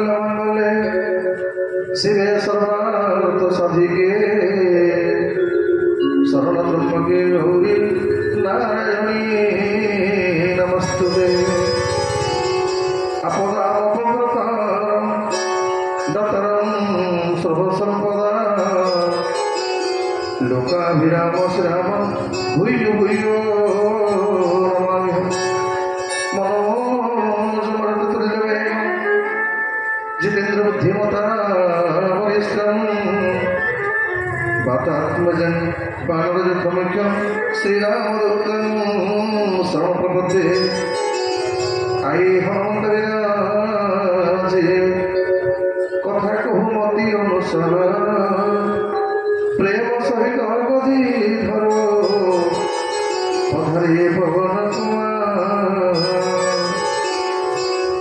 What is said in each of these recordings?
मंगले शिवे सर्वार्थ साधिके शरण त्र्यंबके गौरी नारायणी नमस्तुते अपदापहृतारं दतरं सर्वसंपदा लोकाभिराम श्रीराम भूयो भूयो नमामि जितेन्द्र बुद्धिमता वरिष्ठं वातात्मजं वानरजतमुख्यं श्रीरामदूतं शरणप्रपद्ये आई हनुमन्तविराजे कथा कहूमति अनुसार प्रेम सहित अवधि धरो पधरे पवन कुमार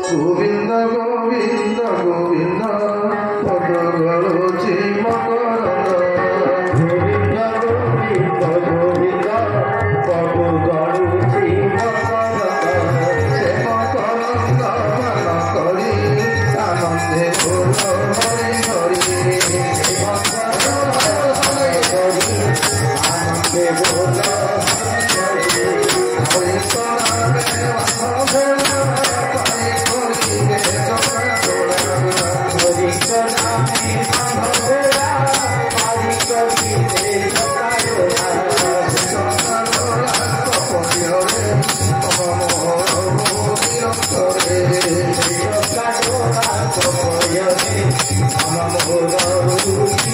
गोविंद गोविंद गोविंद पद गलोची मकरंद गोविंद गोविंद गोविंद पद गलोची मकरंद से मकरंद मन करी आनंदे बोल हरि हरि आनंदे बोल हरि हरि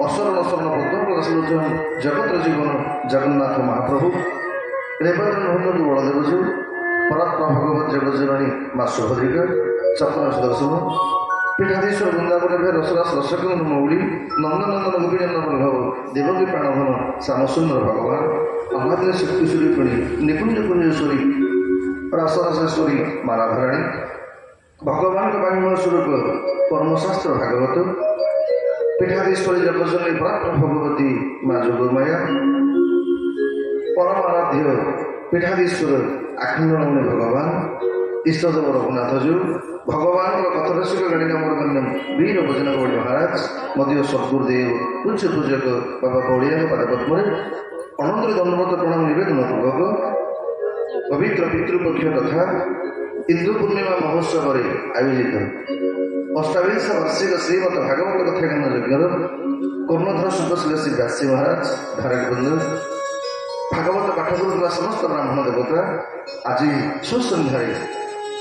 असरण शरण पद्म जगत जीवन जगन्नाथ महाप्रभु रेवतन बलदेवजू परात्मा भगवत जगज्जननी माँ सुभद्रिका चक्र सुदर्शन पीठाधीश्वर वृंदावन रसरास रसकंद मौली नंदनंदन गोपीनंदन भव देवकी प्राणधन श्यामसुंदर भगवान अमाद्य शक्तिश्वरी पुणी निकुंज कुंजेश्वरी रासरासेश्वरी मालाधराणी भगवान वायुमय स्वरूप कर्मशास्त्र भागवत पीठाधीश्वरी जगज्जननी परात्मा भगवती माँ जोगमाया परमाराध्य पीठाधीश्वर आखंडमणि भगवान इष्टदेव रघुनाथजू भगवान कथरसिक गणिकामरगण्यम वीर भजन गौड़ी महाराज मध्य सद्गुरुदेव पूज्य पूजक बाबा गौड़िया पादपद्म अनंतर दंडवत प्रणाम निवेदन पूर्वक पवित्र पितृपक्ष तथा इंदु पूर्णिमा महोत्सव आयोजित अष्टाविंश वार्षिक श्रीमद भागवत कथागान यज्ञर कर्णधर सुखशील श्री व्यासी महाराज धारकवृंद भागवत पाठ करुवा समस्त ब्राह्मण देवता आज सुसंध्यारे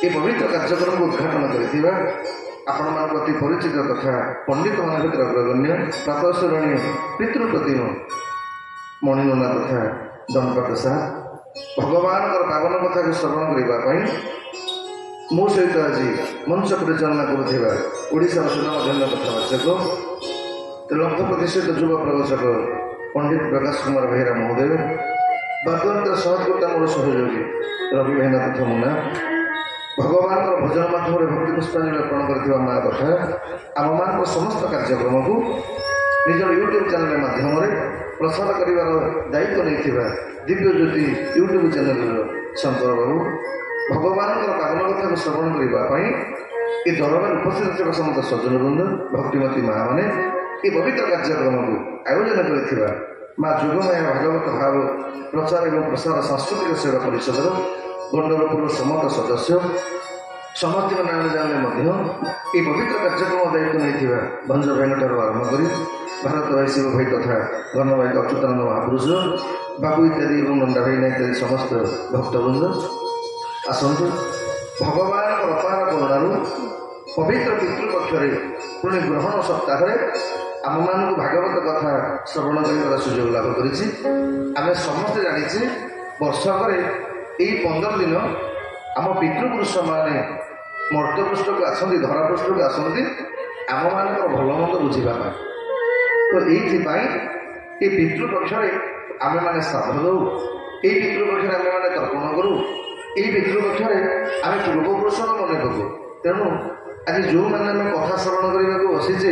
ये पवित्र कार्यक्रम को उद्घाटन कर आपण मान अति परिचित तथा पंडित मान भर अग्रगण्य प्रातःस्मरणीय पितृप्रतिम मणिनना तथा दंड प्रसाद भगवान पावन कथा को श्रवण करने मो सहित आज मंच परिचालना करुवा ओडिशार सुनामधन्य कथावाचक लब्ध प्रतिष्ठित युव प्रवचक पंडित प्रकाश कुमार बेहेरा महोदय वाद्यंत्र सहकर्ता मोर सहयोगी रवि भाईनाथ मुना भगवान भजन माध्यम भक्ति पुष्पांजलि अर्पण कर माँ कथा आम माँ समस्त कार्यक्रम को निजर यूट्यूब चैनल माध्यम प्रसार कर दायित्व नहीं दिव्य ज्योति यूट्यूब चैनल शंकर बाबू भगवान पावन कथा को श्रवण करने ये दरबार उपस्थित थे समस्त सज्जन वृंद भक्तिमती माँ मैंने ये पवित्र कार्यक्रम को आयोजन कर माँ जोगमाया भागवत भाव प्रचार एवं प्रसार सांस्कृतिक सेवा परिषदर गंडरपुर समस्त सदस्य समस्त नाम जाने ये पवित्र कार्यक्रम दायित्व नहीं भंज भाई आरंभ कर भारत भाई शिव भाई तथा घन भाई अच्युतानंद महापुरुष बाबू इत्यादि और नंदा भाई इत्यादि समस्त भक्तवृंद आसतु भगवान अपार करुणु पवित्र पितृपक्ष पुणी ग्रहण सप्ताह ଆମମାନଙ୍କୁ ଭାଗବତ କଥା ଶ୍ରବଣ କରିବାର ସୁଯୋଗ ଲାଭ କରିଛି। ଆମେ ସମସ୍ତେ ଜାଣିଛେ ବର୍ଷକରେ ଏଇ 15 ଦିନ ଆମ ପିତୃପୁରୁଷମାନେ ମର୍ତ୍ତ୍ୟପୃଷ୍ଠକୁ ଆସନ୍ତି, ଧରାପୃଷ୍ଠକୁ ଆସନ୍ତି ଆମମାନଙ୍କର ଭଲ ମନ୍ଦ ବୁଝିବା ପାଇଁ। ତ ଏଇଥିପାଇଁ ଏ ପିତୃପକ୍ଷରେ ଆମେମାନେ ଶ୍ରାଦ୍ଧ ଦେଉ, ଏଇ ପିତୃପକ୍ଷରେ ଆମେମାନେ ତର୍ପଣ କରୁ, ଏଇ ପିତୃପକ୍ଷରେ ଆମେ ପୂର୍ବପୁରୁଷର ମନେ ପକଉ। ତେଣୁ ଆଜି ଯେଉଁମାନେ ଆମେ କଥା ଶ୍ରବଣ କରିବାକୁ ବସିଛେ,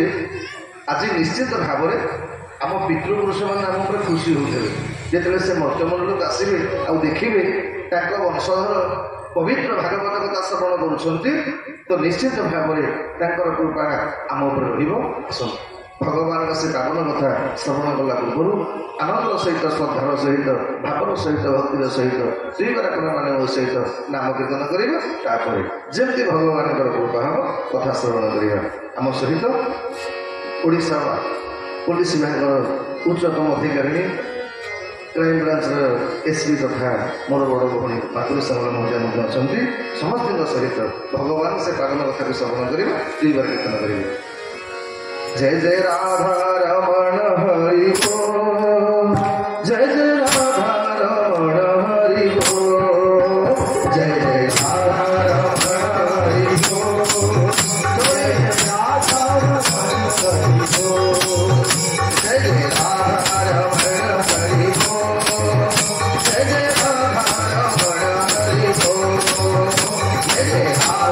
ଆଜି ନିଶ୍ଚିତ ଭାବରେ ଆମ ପିତୃପୁରୁଷମାନେ ଆମ ଉପରେ ଖୁସି ହେଉଥିବେ ଯେତେବେଳେ ସେ ମର୍ତ୍ତ୍ୟମଣ୍ଡଳକୁ ଆସିବେ ଆଉ ଦେଖିବେ ତାଙ୍କ ବଂଶଧର ପବିତ୍ର ଭାଗବତ କଥା ଶ୍ରବଣ କରୁଛନ୍ତି। ତ ନିଶ୍ଚିତ ଭାବରେ ତାଙ୍କର କୃପା ଆମ ଉପରେ ରହିବ। ଆସନ୍ତୁ ଭଗବାନଙ୍କ ସେ ପାବନ କଥା ଶ୍ରବଣ କଲା ପୂର୍ବରୁ ଆନନ୍ଦର ସହିତ, ଶ୍ରଦ୍ଧାର ସହିତ, ଭାବର ସହିତ, ଭକ୍ତିର ସହିତ ଶ୍ରୀବାରାକରମାନେ ମୋ ସହିତ ନାମ କୀର୍ତ୍ତନ କରିବା। ତାପରେ ଯେମିତି ଭଗବାନଙ୍କର କୃପା ହେବ କଥା ଶ୍ରବଣ କରିବା। ଆମ ସହିତ ଓଡ଼ିଶା ପୋଲିସ ବିଭାଗର ଉଚ୍ଚତମ ଅଧିକାରିଣୀ, କ୍ରାଇମବ୍ରାଞ୍ଚର ଏସ୍ପି ତଥା ମୋର ବଡ଼ ଭଉଣୀ ମାତୃ ଶ୍ୟାମଳ ମହୋଦୟ ମଧ୍ୟ ଅଛନ୍ତି। ସମସ୍ତଙ୍କ ସହିତ ଭଗବାନ ସେ ପାବନ କଥାକୁ ଶ୍ରବଣ କରିବା, ଶ୍ରୀବାର କୀର୍ତ୍ତନ କରିବା। जय जय राधा रमण हरि बोल, जय जय राधा रमण हरि बोल, जय जय राधा रमण हरि बोल, जय जय राधा रमण हरि बोल, जय जय राधा रमण हरि बोल, जय जय राधा रमण हरि बोल, जय जय राधा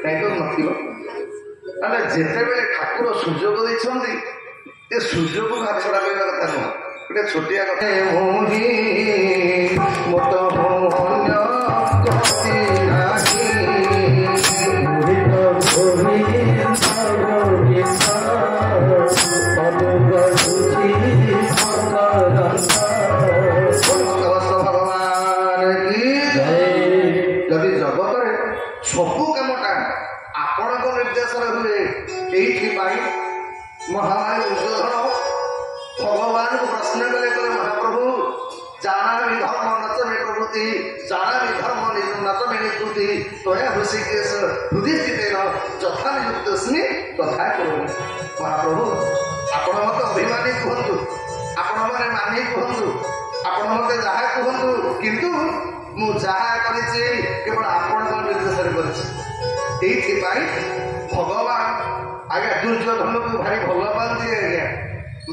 रमण हरि बोल। ଯେତେବେଳେ ଠାକୁର ସୁଯୋଗ ଦେଇଛନ୍ତି ଏ ସୁଯୋଗକୁ ହାତଛଡ଼ା କରିବା କଥା ନୁହଁ। ଗୋଟେ ଛୋଟିଆ କଥା, ଯଦି ଜଗତରେ ସବୁ କାମଟା ଆପଣଙ୍କ ନିର୍ଦ୍ଦେଶରେ ହୁଏ, ଏଇଥିପାଇଁ ମହାମାରୀ ଦୁର୍ଯ୍ୟୋଧନ ଭଗବାନଙ୍କୁ ପ୍ରଶ୍ନ କଲେ, କଲେ ମହାପ୍ରଭୁ ଜାନାମି ଧର୍ମ ନଚମେ ପ୍ରଭୃତି, ଜାନାମି ଧର୍ମ ନଚମେ ନିବୃତ୍ତି, ତୟା ହୃଷିକେଶ ହୃଦିସ୍ଥିତେନ ଯଥା ନିଯୁକ୍ତସ୍ମି ତଥା କରୋମି। ମହାପ୍ରଭୁ ଆପଣ ମୋତେ ଅଭିମାନୀ କୁହନ୍ତୁ, ଆପଣମାନେ ମାନି କୁହନ୍ତୁ, ଆପଣ ମୋତେ ଯାହା କୁହନ୍ତୁ, କିନ୍ତୁ ମୁଁ ଯାହା କରିଛି କେବଳ ଆପଣଙ୍କ ନିର୍ଦ୍ଦେଶରେ କରିଛି। ଏଇଥିପାଇଁ ଭଗବାନ ଆଜ୍ଞା ଦୁର୍ଯ୍ୟୋଧନକୁ ଭାରି ଭଲ ପାଆନ୍ତି। ଆଜ୍ଞା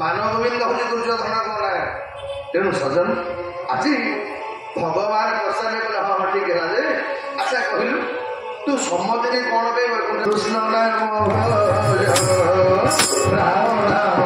ମାନଗୋବିନ୍ଦ ହଉଛି ଦୁର୍ଯ୍ୟୋଧନଙ୍କ ନାଁ। ତେଣୁ ସଜନ ଆଜି ଭଗବାନ ପ୍ରସାଦ କଲେ, ହଁ ହଁ ଠିକ ହେଲା ଯେ, ଆଚ୍ଛା କହିଲୁ ତୁ ସମତିରେ କ'ଣ ପାଇଁ କୃଷ୍ଣ ନାମ ରାମ ନାମ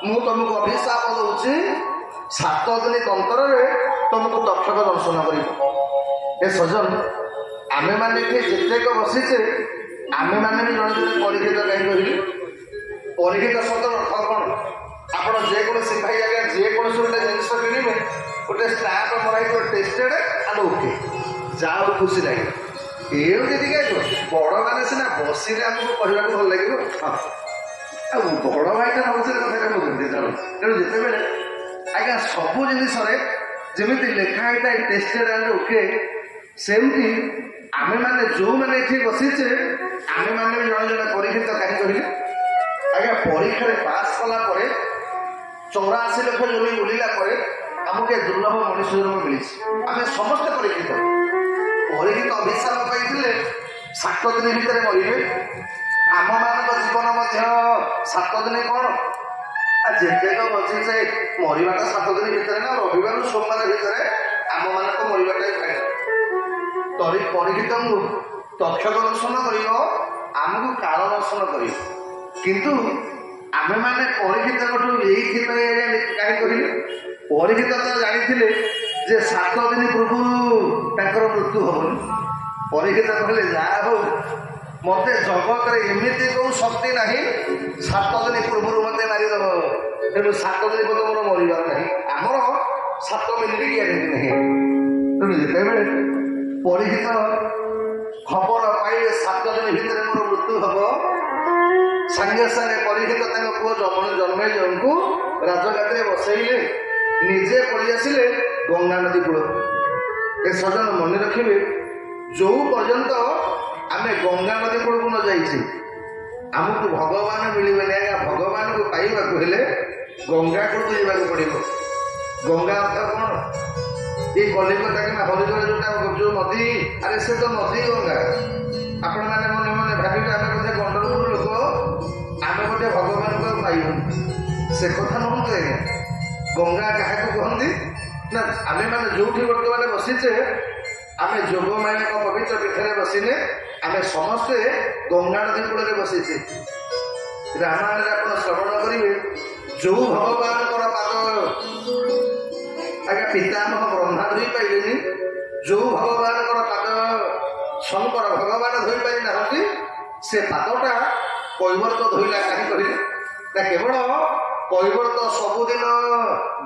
ମୁଁ ତମକୁ ଅଭିଶାପ ଦଉଛି 7 ଦିନ ତନ୍ତ୍ରରେ ତମକୁ ତକ୍ଷକ ଦର୍ଶନ କରିବ। ଏ ସଜନ ଆମେମାନେ ଏଠି ଯେତେକ ବସିଛେ ଆମେମାନେ ବି ଜଣେ ଜଣେ ପରୀକ୍ଷିତ କାହିଁ କହିଲେ? ପରୀକ୍ଷିତ ଶବ୍ଦ ଅର୍ଥ କ'ଣ? ଆପଣ ଯେକୌଣସି ଭାଇ ଆଜ୍ଞା ଯେକୌଣସି ଗୋଟେ ଜିନିଷ କିଣିବେ ଗୋଟେ ଷ୍ଟାମ୍ପ ମରାଇଥିବ ଟେଷ୍ଟେଡ୍ ଆଣ୍ଡ ଓକେ, ଯାହା ଖୁସି ଲାଗେ। ଏମିତି ଟିକେ ବଡ଼ମାନେ ସିନା ବସିଲେ ଆମକୁ କହିବାକୁ ଭଲ ଲାଗିବ। ଆଉ ବଡ଼ ଭାଇଟା ଭାବୁଥିଲେ କଥାଟା ମୁଁ କେମିତି ଜାଣୁ। ତେଣୁ ଯେତେବେଳେ ଆଜ୍ଞା ସବୁ ଜିନିଷରେ ଯେମିତି ଲେଖା ହେଇଥାଏ ଟେଷ୍ଟେଡ୍ ଆଣ୍ଡ ଓକେ, ସେମିତି ଆମେମାନେ ଯେଉଁମାନେ ଏଠି ବସିଛେ ଆମେମାନେ ବି ଜଣେ ଜଣେ ପରୀକ୍ଷିତ କାହିଁ କହିଲେ? ଆଜ୍ଞା ପରୀକ୍ଷାରେ ପାସ୍ କଲା ପରେ 84 ଲକ୍ଷ ଜମି ବୁଲିଲା ପରେ ଆମକୁ ଏ ଦୁର୍ଲଭ ମଣିଷ ଜନ୍ମ ମିଳିଛି। ଆମେ ସମସ୍ତେ ପରୀକ୍ଷିତ। ପରୀକ୍ଷିତ ଅଭିଶାପ ପାଇଥିଲେ 7 ଦିନ ଭିତରେ ମରିବେ। ଆମମାନଙ୍କ ଜୀବନ ମଧ୍ୟ 7 ଦିନ କ'ଣ? ଯେତେକ ବଞ୍ଚିଛେ ମରିବାଟା 7 ଦିନ ଭିତରେ ନା, ରବିବାରରୁ ସୋମବାର ଭିତରେ ଆମମାନଙ୍କ ମରିବାଟା ଖାଏ। ପରୀକ୍ଷିତଙ୍କୁ ତକ୍ଷକ ଦର୍ଶନ କରିବ, ଆମକୁ କାଳ ଦର୍ଶନ କରିବ। କିନ୍ତୁ ଆମେମାନେ ପରୀକ୍ଷିତଙ୍କଠୁ ଏଇଥିପାଇଁ କାହିଁ କହିଲେ? ପରୀକ୍ଷିତ ତ ଜାଣିଥିଲେ ଯେ 7 ଦିନ ପୂର୍ବରୁ ତାଙ୍କର ମୃତ୍ୟୁ ହବନି। ପରୀକ୍ଷିତ କହିଲେ ଯାହା ହଉ ମତେ ଜଗତରେ ଏମିତି କୋଉ ଶକ୍ତି ନାହିଁ 7 ଦିନ ପୂର୍ବରୁ ମତେ ମାରିଦେବ। ତେଣୁ 7 ଦିନ ପର୍ଯ୍ୟନ୍ତ ମୋର ମରିବାର ନାହିଁ। ଆମର 7 ମିନିଟ୍ ଗ୍ୟାରେଣ୍ଟି ନାହିଁ। ତେଣୁ ଯେତେବେଳେ ପରୀକ୍ଷିତ ଖବର ପାଇଲେ 7 ଦିନ ଭିତରେ ମୋର ମୃତ୍ୟୁ ହବ, ସାଙ୍ଗେ ସାଙ୍ଗେ ପରୀକ୍ଷିତ ତାଙ୍କ ପୁଅ ଜନ୍ମେଜୟଙ୍କୁ ରାଜଗାଦିରେ ବସେଇଲେ, ନିଜେ ପଳେଇ ଆସିଲେ ଗଙ୍ଗା ନଦୀ କୂଳ। ଏ ସଜନ ମନେ ରଖିବେ, ଯୋଉ ପର୍ଯ୍ୟନ୍ତ ଆମେ ଗଙ୍ଗା ନଦୀ କୂଳକୁ ନ ଯାଇଛେ ଆମକୁ ଭଗବାନ ମିଳିବେନି। ଆଜ୍ଞା ଭଗବାନଙ୍କୁ ପାଇବାକୁ ହେଲେ ଗଙ୍ଗା କୂଳକୁ ଯିବାକୁ ପଡ଼ିବ। ଗଙ୍ଗା ଅର୍ଥ କ'ଣ? ଏଇ କଲିକତା କିମ୍ବା ହରିଦ୍ୱାର ଯୋଉ ନଦୀ, ଆରେ ସେ ତ ନଦୀ ଗଙ୍ଗା। ଆପଣମାନେ ମନେ ମନେ ଭାବିବେ ଆମେ ବୋଧେ ଗଣ୍ଡଗୋଳ ଲୋକ, ଆମେ ବୋଧେ ଭଗବାନଙ୍କୁ ଆଉ ପାଇବୁନି। ସେ କଥା ନୁହଁନ୍ତି ଆଜ୍ଞା। ଗଙ୍ଗା କାହାକୁ କୁହନ୍ତି ନା, ଆମେମାନେ ଯୋଉଠି ବର୍ତ୍ତମାନ ବସିଛେ ଆମେ ଯୋଗମାୟାଙ୍କ ପବିତ୍ର ପୀଠରେ ବସିଲେ ଆମେ ସମସ୍ତେ ଗଙ୍ଗା ନଦୀ କୂଳରେ ବସିଛେ। ରାମାୟଣରେ ଆପଣ ଶ୍ରବଣ କରିବେ, ଯୋଉ ଭଗବାନଙ୍କର ପାଦ ଆଜ୍ଞା ପିତାମହ ବ୍ରହ୍ମା ଧୋଇ ପାଇଲେନି, ଯୋଉ ଭଗବାନଙ୍କର ପାଦ ଶଙ୍କର ଭଗବାନ ଧୋଇ ପାରି ନାହାନ୍ତି, ସେ ପାଦଟା କୈବର୍ତ୍ତ ଧୋଇଲା କାହିଁ କହିଲେ? ନା କେବଳ କୈବର୍ତ୍ତ ସବୁଦିନ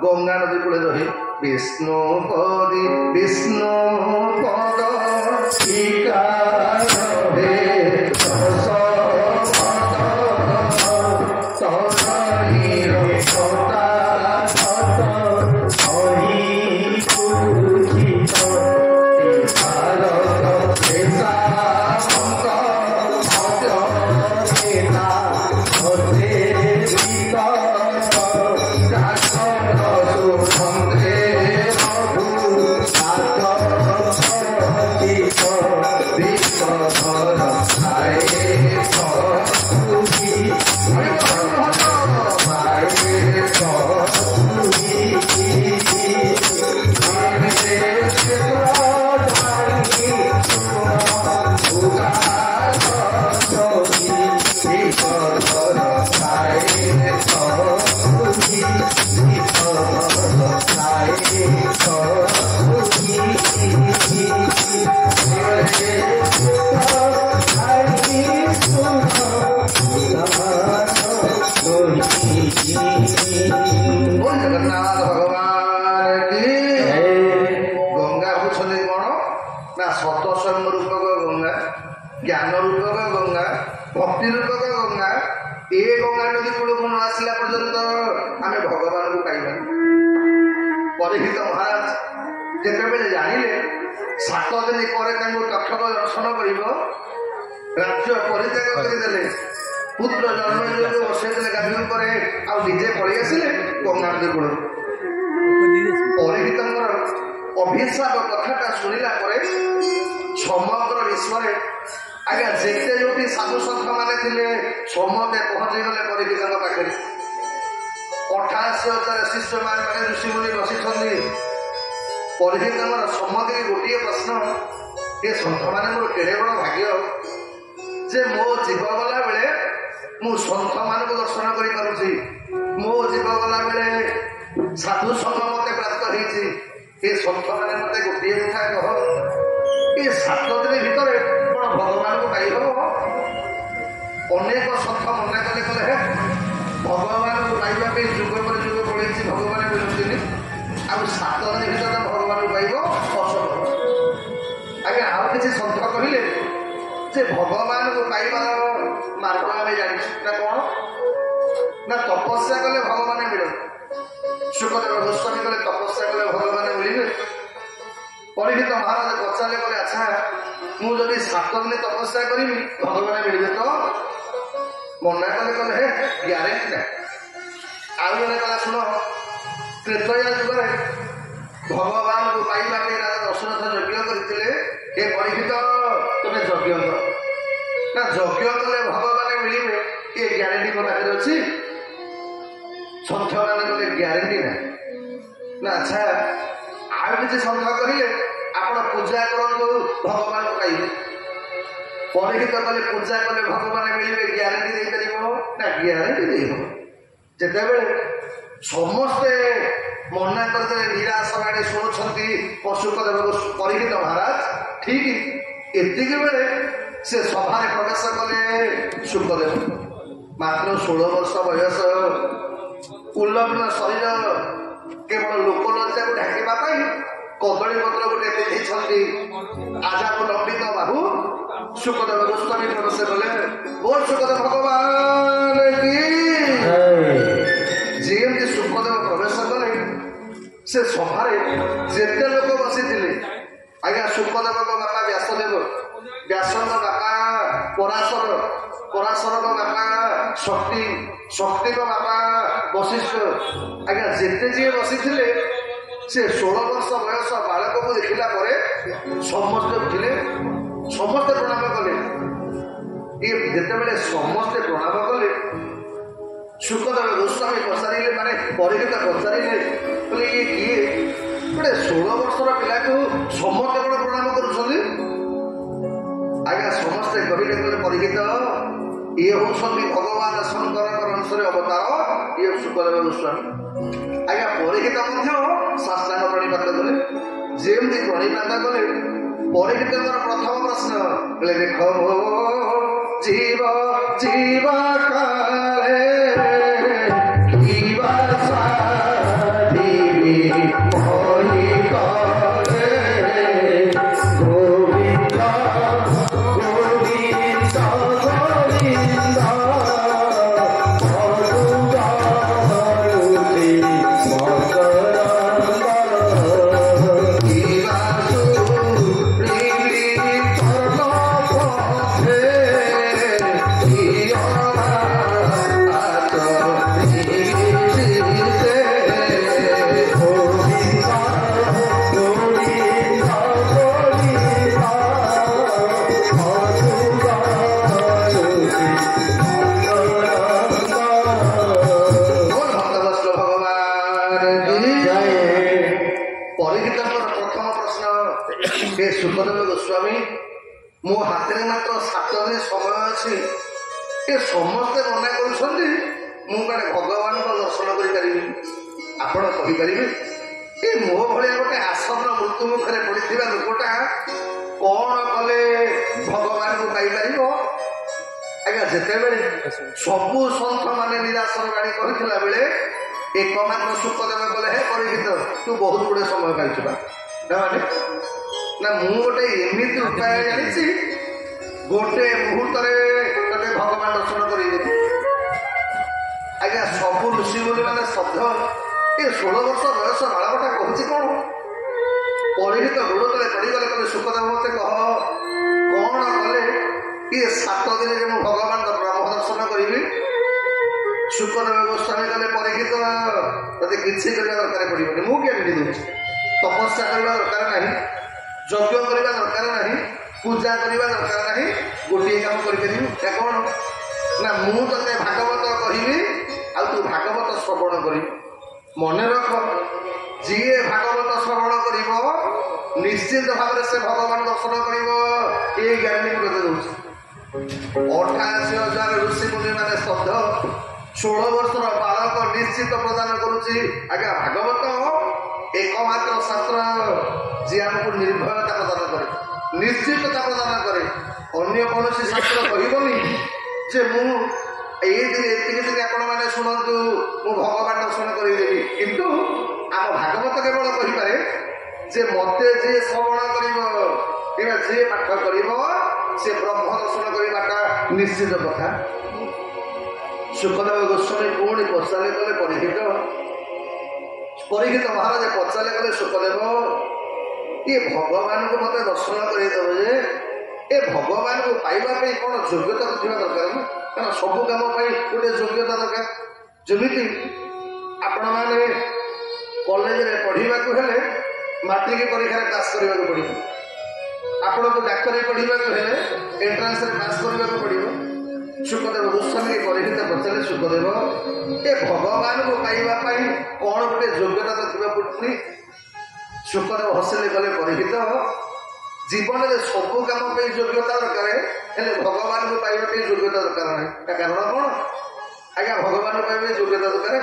ଗଙ୍ଗା ନଦୀ କୂଳେ ରହି ବିଷ୍ଣୁ ପଦ ଜଗନ୍ନାଥ ଭଗବାନ କି। ଗଙ୍ଗା ହଉଛନ୍ତି କ'ଣ ନା ସତ ସ୍ୱୟଂ ରୂପକ ଗଙ୍ଗା, ଜ୍ଞାନ ରୂପକ ଗଙ୍ଗା, ଭକ୍ତି ରୂପକ ଗଙ୍ଗା। ଏ ଗଙ୍ଗା ନଦୀ କୂଳକୁ ନ ଆସିଲା ପର୍ଯ୍ୟନ୍ତ ଆମେ ଭଗବାନଙ୍କୁ ପାଇବା। ପରୀକ୍ଷିତ ମହାରାଜ ଯେତେବେଳେ ଜାଣିଲେ 7 ଦିନ ପରେ ତାଙ୍କୁ ତକ୍ଷକ ଦର୍ଶନ କରିବ, ରାଜ୍ୟ ପରିତ୍ୟାଗ କରିଦେଲେ। ପୁତ୍ର ଜନ୍ମେଜୟଙ୍କୁ ବସେଇଦେଲେ ଗାଧୋଇ ପରେ, ଆଉ ନିଜେ ପଳେଇ ଆସିଲେ ଗଙ୍ଗା ନଦୀ କୂଳକୁ। ପରୀକ୍ଷିତଙ୍କର ଅଭିଶାପ କଥାଟା ଶୁଣିଲା ପରେ ସମଗ୍ର ବିଶ୍ୱରେ ଆଜ୍ଞା ଯେତେ ଯୋଉଠି ସାଧୁ ସନ୍ଥ ମାନେ ଥିଲେ ସମସ୍ତେ ପହଞ୍ଚିଗଲେ ପରୀକ୍ଷିତଙ୍କ ପାଖରେ। 88,000 ଶିଷ୍ୟମାନେ ଋଷିମୁନି ବସିଛନ୍ତି। ପରୀକ୍ଷିତଙ୍କର ସମସ୍ତେ ଗୋଟିଏ ପ୍ରଶ୍ନ, ଏ ସନ୍ଥମାନେ ମୋର କେଡ଼େ ବଡ଼ ଭାଗ୍ୟ ଯେ ମୋ ଜୀବ ଗଲା ବେଳେ ମୁଁ ସନ୍ଥମାନଙ୍କୁ ଦର୍ଶନ କରିପାରୁଛି। ମୋ ଜୀବ ଗଲା ବେଳେ ସାଧୁ ସଙ୍ଗ ମତେ ପ୍ରାପ୍ତ ହେଇଛି। ଏ ସନ୍ଥ ମାନେ ମତେ ଗୋଟିଏ କଥା କହ, ଏ 7 ଦିନ ଭିତରେ କଣ ଭଗବାନଙ୍କୁ ପାଇ ହବ? ଅନେକ ସନ୍ଥ ମନା କଲେ, କଲେ ହେ ଭଗବାନଙ୍କୁ ପାଇବା ପାଇଁ ଯୁଗ ପରେ ଯୁଗ ପଳେଇଛି, ଭଗବାନ ମିଳୁଛନ୍ତି, ଆଉ 7 ଦିନ ଭିତରେ ଭଗବାନଙ୍କୁ ପାଇବ ଅସମ୍ଭବ। ଆଜ୍ଞା ଆଉ କିଛି ସନ୍ଥ କହିଲେ ଯେ ଭଗବାନଙ୍କୁ ପାଇବାର ମାର୍ଗ ଆମେ ଜାଣିଛୁ ନା କଣ? ନା ତପସ୍ୟା କଲେ ଭଗବାନ ମିଳେ। ଶୁକଦେବ ଗୋସ୍ୱାମୀ କଲେ ତପସ୍ୟା କଲେ ଭଗବାନ ମିଳିବେ। ପରୀକ୍ଷିତ ମହାରାଜ ପଚାରିଲେ, କଲେ ଆଚ୍ଛା ମୁଁ ଯଦି 7 ଦିନ ତପସ୍ୟା କରିବି ଭଗବାନ ମିଳିବେ ତ? ମନା କଲେ, କଲେ ହେ ଗ୍ୟାରେଣ୍ଟି ନାହିଁ। ଆଉ ଜଣେ କଲା ଶୁଣ, ତ୍ରେତୟା ଯୁଗରେ ଭଗବାନଙ୍କୁ ପାଇବା ପାଇଁ ରାଜା ଦଶରଥ ଯଜ୍ଞ କରିଥିଲେ। ଏ ପରୀକ୍ଷିତ ତମେ ଯଜ୍ଞ କର, ନା ଯଜ୍ଞ କଲେ ଭଗବାନ ମିଳିବେ ଏ ଗ୍ୟାରେଣ୍ଟି ମୋ ପାଖରେ ଅଛି? ସନ୍ଥ ମାନେ କଲେ ଗ୍ୟାରେଣ୍ଟି ନାହିଁ। ନା ଆଚ୍ଛା ଆଉ କିଛି ସନ୍ଥ କହିଲେ ଆପଣ ପୂଜା କରନ୍ତୁ ଭଗବାନଙ୍କୁ ପାଇବେ। ପରୀକ୍ଷିତ କଲେ ପୂଜା କଲେ ଭଗବାନ ମିଳିବେ, ଗ୍ୟାରେଣ୍ଟି ଦେଇପାରିବ ନା? ଗ୍ୟାରେଣ୍ଟି ଦେଇହବ। ଯେତେବେଳେ ସମସ୍ତେ ମନା କରିଦେଲେ, ନିରାଶ ଆଡ଼େ ଶୁଣୁଛନ୍ତି ଶୁକଦେବ ପରୀକ୍ଷିତ ମହାରାଜ, ଠିକ ଏତିକି ବେଳେ ସେ ସଭାରେ ପ୍ରବେଶ କଲେ ଶୁକଦେବ। ମାତ୍ର 16 ବର୍ଷ ବୟସ, ଉଲ୍ଲଗ୍ନ ଶରୀର, କେବଳ ଲୋକଲଜ୍ଜାକୁ ଢାଙ୍କିବା ପାଇଁ କଦଳୀ ପତ୍ର ଗୋଟେ ପିନ୍ଧିଛନ୍ତି, ଆଜାକୁ ଲମ୍ବିତ ବାହୁ। ଶୁକଦେବ ଗୋସ୍ୱାମୀ ପ୍ରବେଶ କଲେ, ବୋଲ ଶୁକଦେବ ଭଗବାନ କି। ଯେମିତି ଶୁକଦେବ ପ୍ରବେଶ କଲେ ସେ ସଭାରେ ଯେତେ ଲୋକ ବସିଥିଲେ, ଆଜ୍ଞା ଶୁକଦେବଙ୍କ ବାପା ବ୍ୟାସଦେବ, ବ୍ୟାସଙ୍କ ବାପା ପରାଶର, ପରାଶରଙ୍କ ବାପା ଶକ୍ତି, ଶକ୍ତିଙ୍କ ବାପା ବଶିଷ୍ଠ, ଆଜ୍ଞା ଯେତେ ଯିଏ ବସିଥିଲେ ସେ 16 ବର୍ଷ ବୟସ ବାଳକକୁ ଦେଖିଲା ପରେ ସମସ୍ତେ ଉଠିଲେ, ସମସ୍ତେ ପ୍ରଣାମ କଲେ। ଇଏ ଯେତେବେଳେ ସମସ୍ତେ ପ୍ରଣାମ କଲେ, ଶୁକଦେବ ଗୋସ୍ୱାମୀ ପଚାରିଲେ, ମାନେ ପରୀକ୍ଷିତ ପଚାରିଲେ, କହିଲେ ଇଏ କିଏ? ଗୋଟେ 16 ବର୍ଷର ପିଲାକୁ ସମସ୍ତେ କଣ ପ୍ରଣାମ କରୁଛନ୍ତି? ଆଜ୍ଞା ସମସ୍ତେ କହିଲେ, କହିଲେ ପରୀକ୍ଷିତ ଇଏ ହଉଛନ୍ତି ଭଗବାନ ଶଙ୍କରଙ୍କ ଅଂଶରେ ଅବତାର, ଇଏ ଶୁକଦେବ ଗୋସ୍ୱାମୀ। ଆଜ୍ଞା ପରୀକ୍ଷିତ ମଧ୍ୟ ସାଷ୍ଟାଙ୍ଗ ପ୍ରଣିପାତ କଲେ। ଯେମିତି ପ୍ରଣିପାତ କଲେ, ପରୀକ୍ଷିତଙ୍କର ପ୍ରଥମ ପ୍ରଶ୍ନ କହିଲେ, ଦେଖ ଜୀବ ଜୀବ କାଳେ ଶୁକଦେବ ଗୋସ୍ୱାମୀ, ମୋ ହାତରେ ମାତ୍ର 7 ଦିନ ସମୟ ଅଛି, ଏ ସମସ୍ତେ ମନା କରୁଛନ୍ତି, ମୁଁ କାଳେ ଭଗବାନଙ୍କ ଦର୍ଶନ କରିପାରିବି? ଆପଣ କହିପାରିବେ ଏ ମୋ ଭଳିଆ ଗୋଟେ ଆସନ୍ନ ମୃତ୍ୟୁ ମୁଖରେ ପଡ଼ିଥିବା ଲୋକଟା କଣ କଲେ ଭଗବାନଙ୍କୁ ପାଇପାରିବ? ଆଜ୍ଞା ଯେତେବେଳେ ସବୁ ସନ୍ଥ ମାନେ ନିରାଶର ବାଣୀ କହିଥିଲା ବେଳେ ଏକମାତ୍ର ଶୁକଦେବ କଲେ, ହେ ପରୀକ୍ଷିତ ତୁ ବହୁତ ଗୁଡେ ସମୟ ପାଇଛୁ ନା ମୁଁ ଗୋଟେ ଏମିତି ଉପାୟ ଜାଣିଛି, ଗୋଟେ ମୁହୂର୍ତ୍ତରେ ତତେ ଭଗବାନ ଦର୍ଶନ କରିଦେବି। ଆଜ୍ଞା ସବୁ ଋଷି ମୁନି ମାନେ ଶବ୍ଦ, ଏ 16 ବର୍ଷ ବୟସ ବାଳକଟା କହୁଛି କଣ? ପରୀକ୍ଷିତ ଗୋଡ଼ ତଳେ ପଡ଼ିଗଲେ, କଲେ ଶୁକଦେବ ମତେ କହ କଣ କଲେ ଇଏ 7 ଦିନରେ ମୁଁ ଭଗବାନ ବ୍ରହ୍ମ ଦର୍ଶନ କରିବି? ଶୁକଦେବ ଗୋସ୍ୱାମୀ କଲେ, ପରୀକ୍ଷିତ ତତେ କିଛି କରିବା ଦରକାର ପଡ଼ିବନି, ମୁଁ କେମିତି ଦଉଛି? ତପସ୍ୟା କରିବା ଦରକାର ନାହିଁ, ଯଜ୍ଞ କରିବା ଦରକାର ନାହିଁ, ପୂଜା କରିବା ଦରକାର ନାହିଁ, ଗୋଟିଏ କାମ କରିପାରିବୁ। ଏହା କଣ ନା ମୁଁ ତତେ ଭାଗବତ କହିବି, ଆଉ ତୁ ଭାଗବତ ଶ୍ରବଣ କରିବୁ। ମନେ ରଖ, ଯିଏ ଭାଗବତ ଶ୍ରବଣ କରିବ ନିଶ୍ଚିତ ଭାବରେ ସେ ଭଗବାନ ଦର୍ଶନ କରିବ, ଏ ଗ୍ୟାରେଣ୍ଟି ତତେ ଦଉଛି। 88,000 ଋଷି ମୁନି ମାନେ ଶବ୍ଦ, 16 ବର୍ଷର ବାଳକ ନିଶ୍ଚିତ ନିଶ୍ଚିତ ପ୍ରଦାନ କରୁଛି। ଆଜ୍ଞା ଭାଗବତ ଏକମାତ୍ର ଶାସ୍ତ୍ର ଯିଏ ଆମକୁ ନିର୍ଭୟତା ପ୍ରଦାନ କରେ, ନିଶ୍ଚିତତା ପ୍ରଦାନ କରେ। ଅନ୍ୟ କୌଣସି ଶାସ୍ତ୍ର କହିବନି ଯେ ମୁଁ ଏଇ ଦିନ ଏତିକି ଦିନ ଆପଣମାନେ ଶୁଣନ୍ତୁ ମୁଁ ଭଗବାନ ଦର୍ଶନ କରିଦେବି, କିନ୍ତୁ ଆମ ଭାଗବତ କେବଳ କହିପାରେ ଯେ ମତେ ଯିଏ ଶ୍ରବଣ କରିବ କିମ୍ବା ଯିଏ ପାଠ କରିବ ସେ ବ୍ରହ୍ମ ଦର୍ଶନ କରିବାଟା ନିଶ୍ଚିତ କଥା। ସୁଖଦେବ ଗୋସ୍ୱାମୀ ପୁଣି ପଚାରିଲେ କଲେ ପରୀକ୍ଷିତ ମହାରାଜ ପଚାରିଲେ କଲେ ସୁଖଦେବ ଇଏ ଭଗବାନଙ୍କୁ ମତେ ଦର୍ଶନ କରିଦେବ ଯେ ଏ ଭଗବାନଙ୍କୁ ପାଇବା ପାଇଁ କ'ଣ ଯୋଗ୍ୟତା ଥିବା ଦରକାର ନା? କାରଣ ସବୁ କାମ ପାଇଁ ଗୋଟେ ଯୋଗ୍ୟତା ଦରକାର। ଯେମିତି ଆପଣମାନେ କଲେଜରେ ପଢ଼ିବାକୁ ହେଲେ ମାଟ୍ରିକ ପରୀକ୍ଷାରେ ପାସ୍ କରିବାକୁ ପଡ଼ିବ, ଆପଣଙ୍କୁ ଡାକ୍ତରୀ ପଢ଼ିବାକୁ ହେଲେ ଏଣ୍ଟ୍ରାନ୍ସରେ ପାସ୍ କରିବାକୁ ପଡ଼ିବ। ସୁଖଦେବ ଗୋସ୍ୱାମୀ ପରୀକ୍ଷିତ ପଚାରିଲେ ସୁଖଦେବ ଏ ଭଗବାନଙ୍କୁ ପାଇବା ପାଇଁ କ'ଣ ଗୋଟେ ଯୋଗ୍ୟତା ତ ଥିବା ପଡ଼ୁନି? ସୁଖଦେବ ହସିଲେ କଲେ ପରୀକ୍ଷିତ ଜୀବନରେ ସବୁ କାମ ପାଇଁ ଯୋଗ୍ୟତା ଦରକାର, ହେଲେ ଭଗବାନଙ୍କୁ ପାଇବା ପାଇଁ ଯୋଗ୍ୟତା ଦରକାର ନାହିଁ। ତା କାରଣ କ'ଣ? ଆଜ୍ଞା ଭଗବାନଙ୍କୁ ପାଇବା ପାଇଁ ଯୋଗ୍ୟତା ଦରକାର।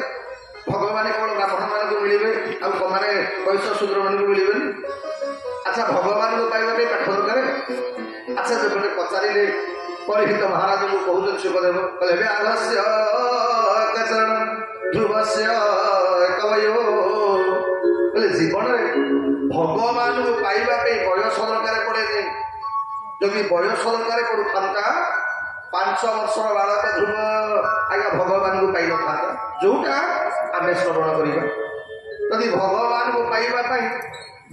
ଭଗବାନ କେବଳ ବ୍ରାହ୍ମଣ ମାନଙ୍କୁ ମିଳିବେ ଆଉ ମାନେ ବୈଶ୍ୟ ଶୂଦ୍ର ମାନଙ୍କୁ ମିଳିବେନି। ଆଚ୍ଛା ଭଗବାନଙ୍କୁ ପାଇବା ପାଇଁ ପାଠ ଦରକାର। ଆଚ୍ଛା ଯେପଟେ ପଚାରିଲେ ପରୀକ୍ଷିତ ମହାରାଜଙ୍କୁ କହୁଛନ୍ତି ସୁଖଦେବ କହିଲେ ବ୍ୟାଘସ୍ୟ କଚରଣ ଧ୍ରୁବସ୍ୟ କବୟୋ କହିଲେ ଜୀବନରେ ଭଗବାନଙ୍କୁ ପାଇବା ପାଇଁ ବୟସ ଦରକାର ପଡ଼େନି। ଯଦି ବୟସ ଦରକାର ପଡୁଥାନ୍ତା 5 ବର୍ଷର ବାଳକ ଧ୍ରୁବ ଆଜ୍ଞା ଭଗବାନଙ୍କୁ ପାଇନଥାନ୍ତା, ଯୋଉଟା ଆମେ ଶ୍ରବଣ କରିବା। ଯଦି ଭଗବାନଙ୍କୁ ପାଇବା ପାଇଁ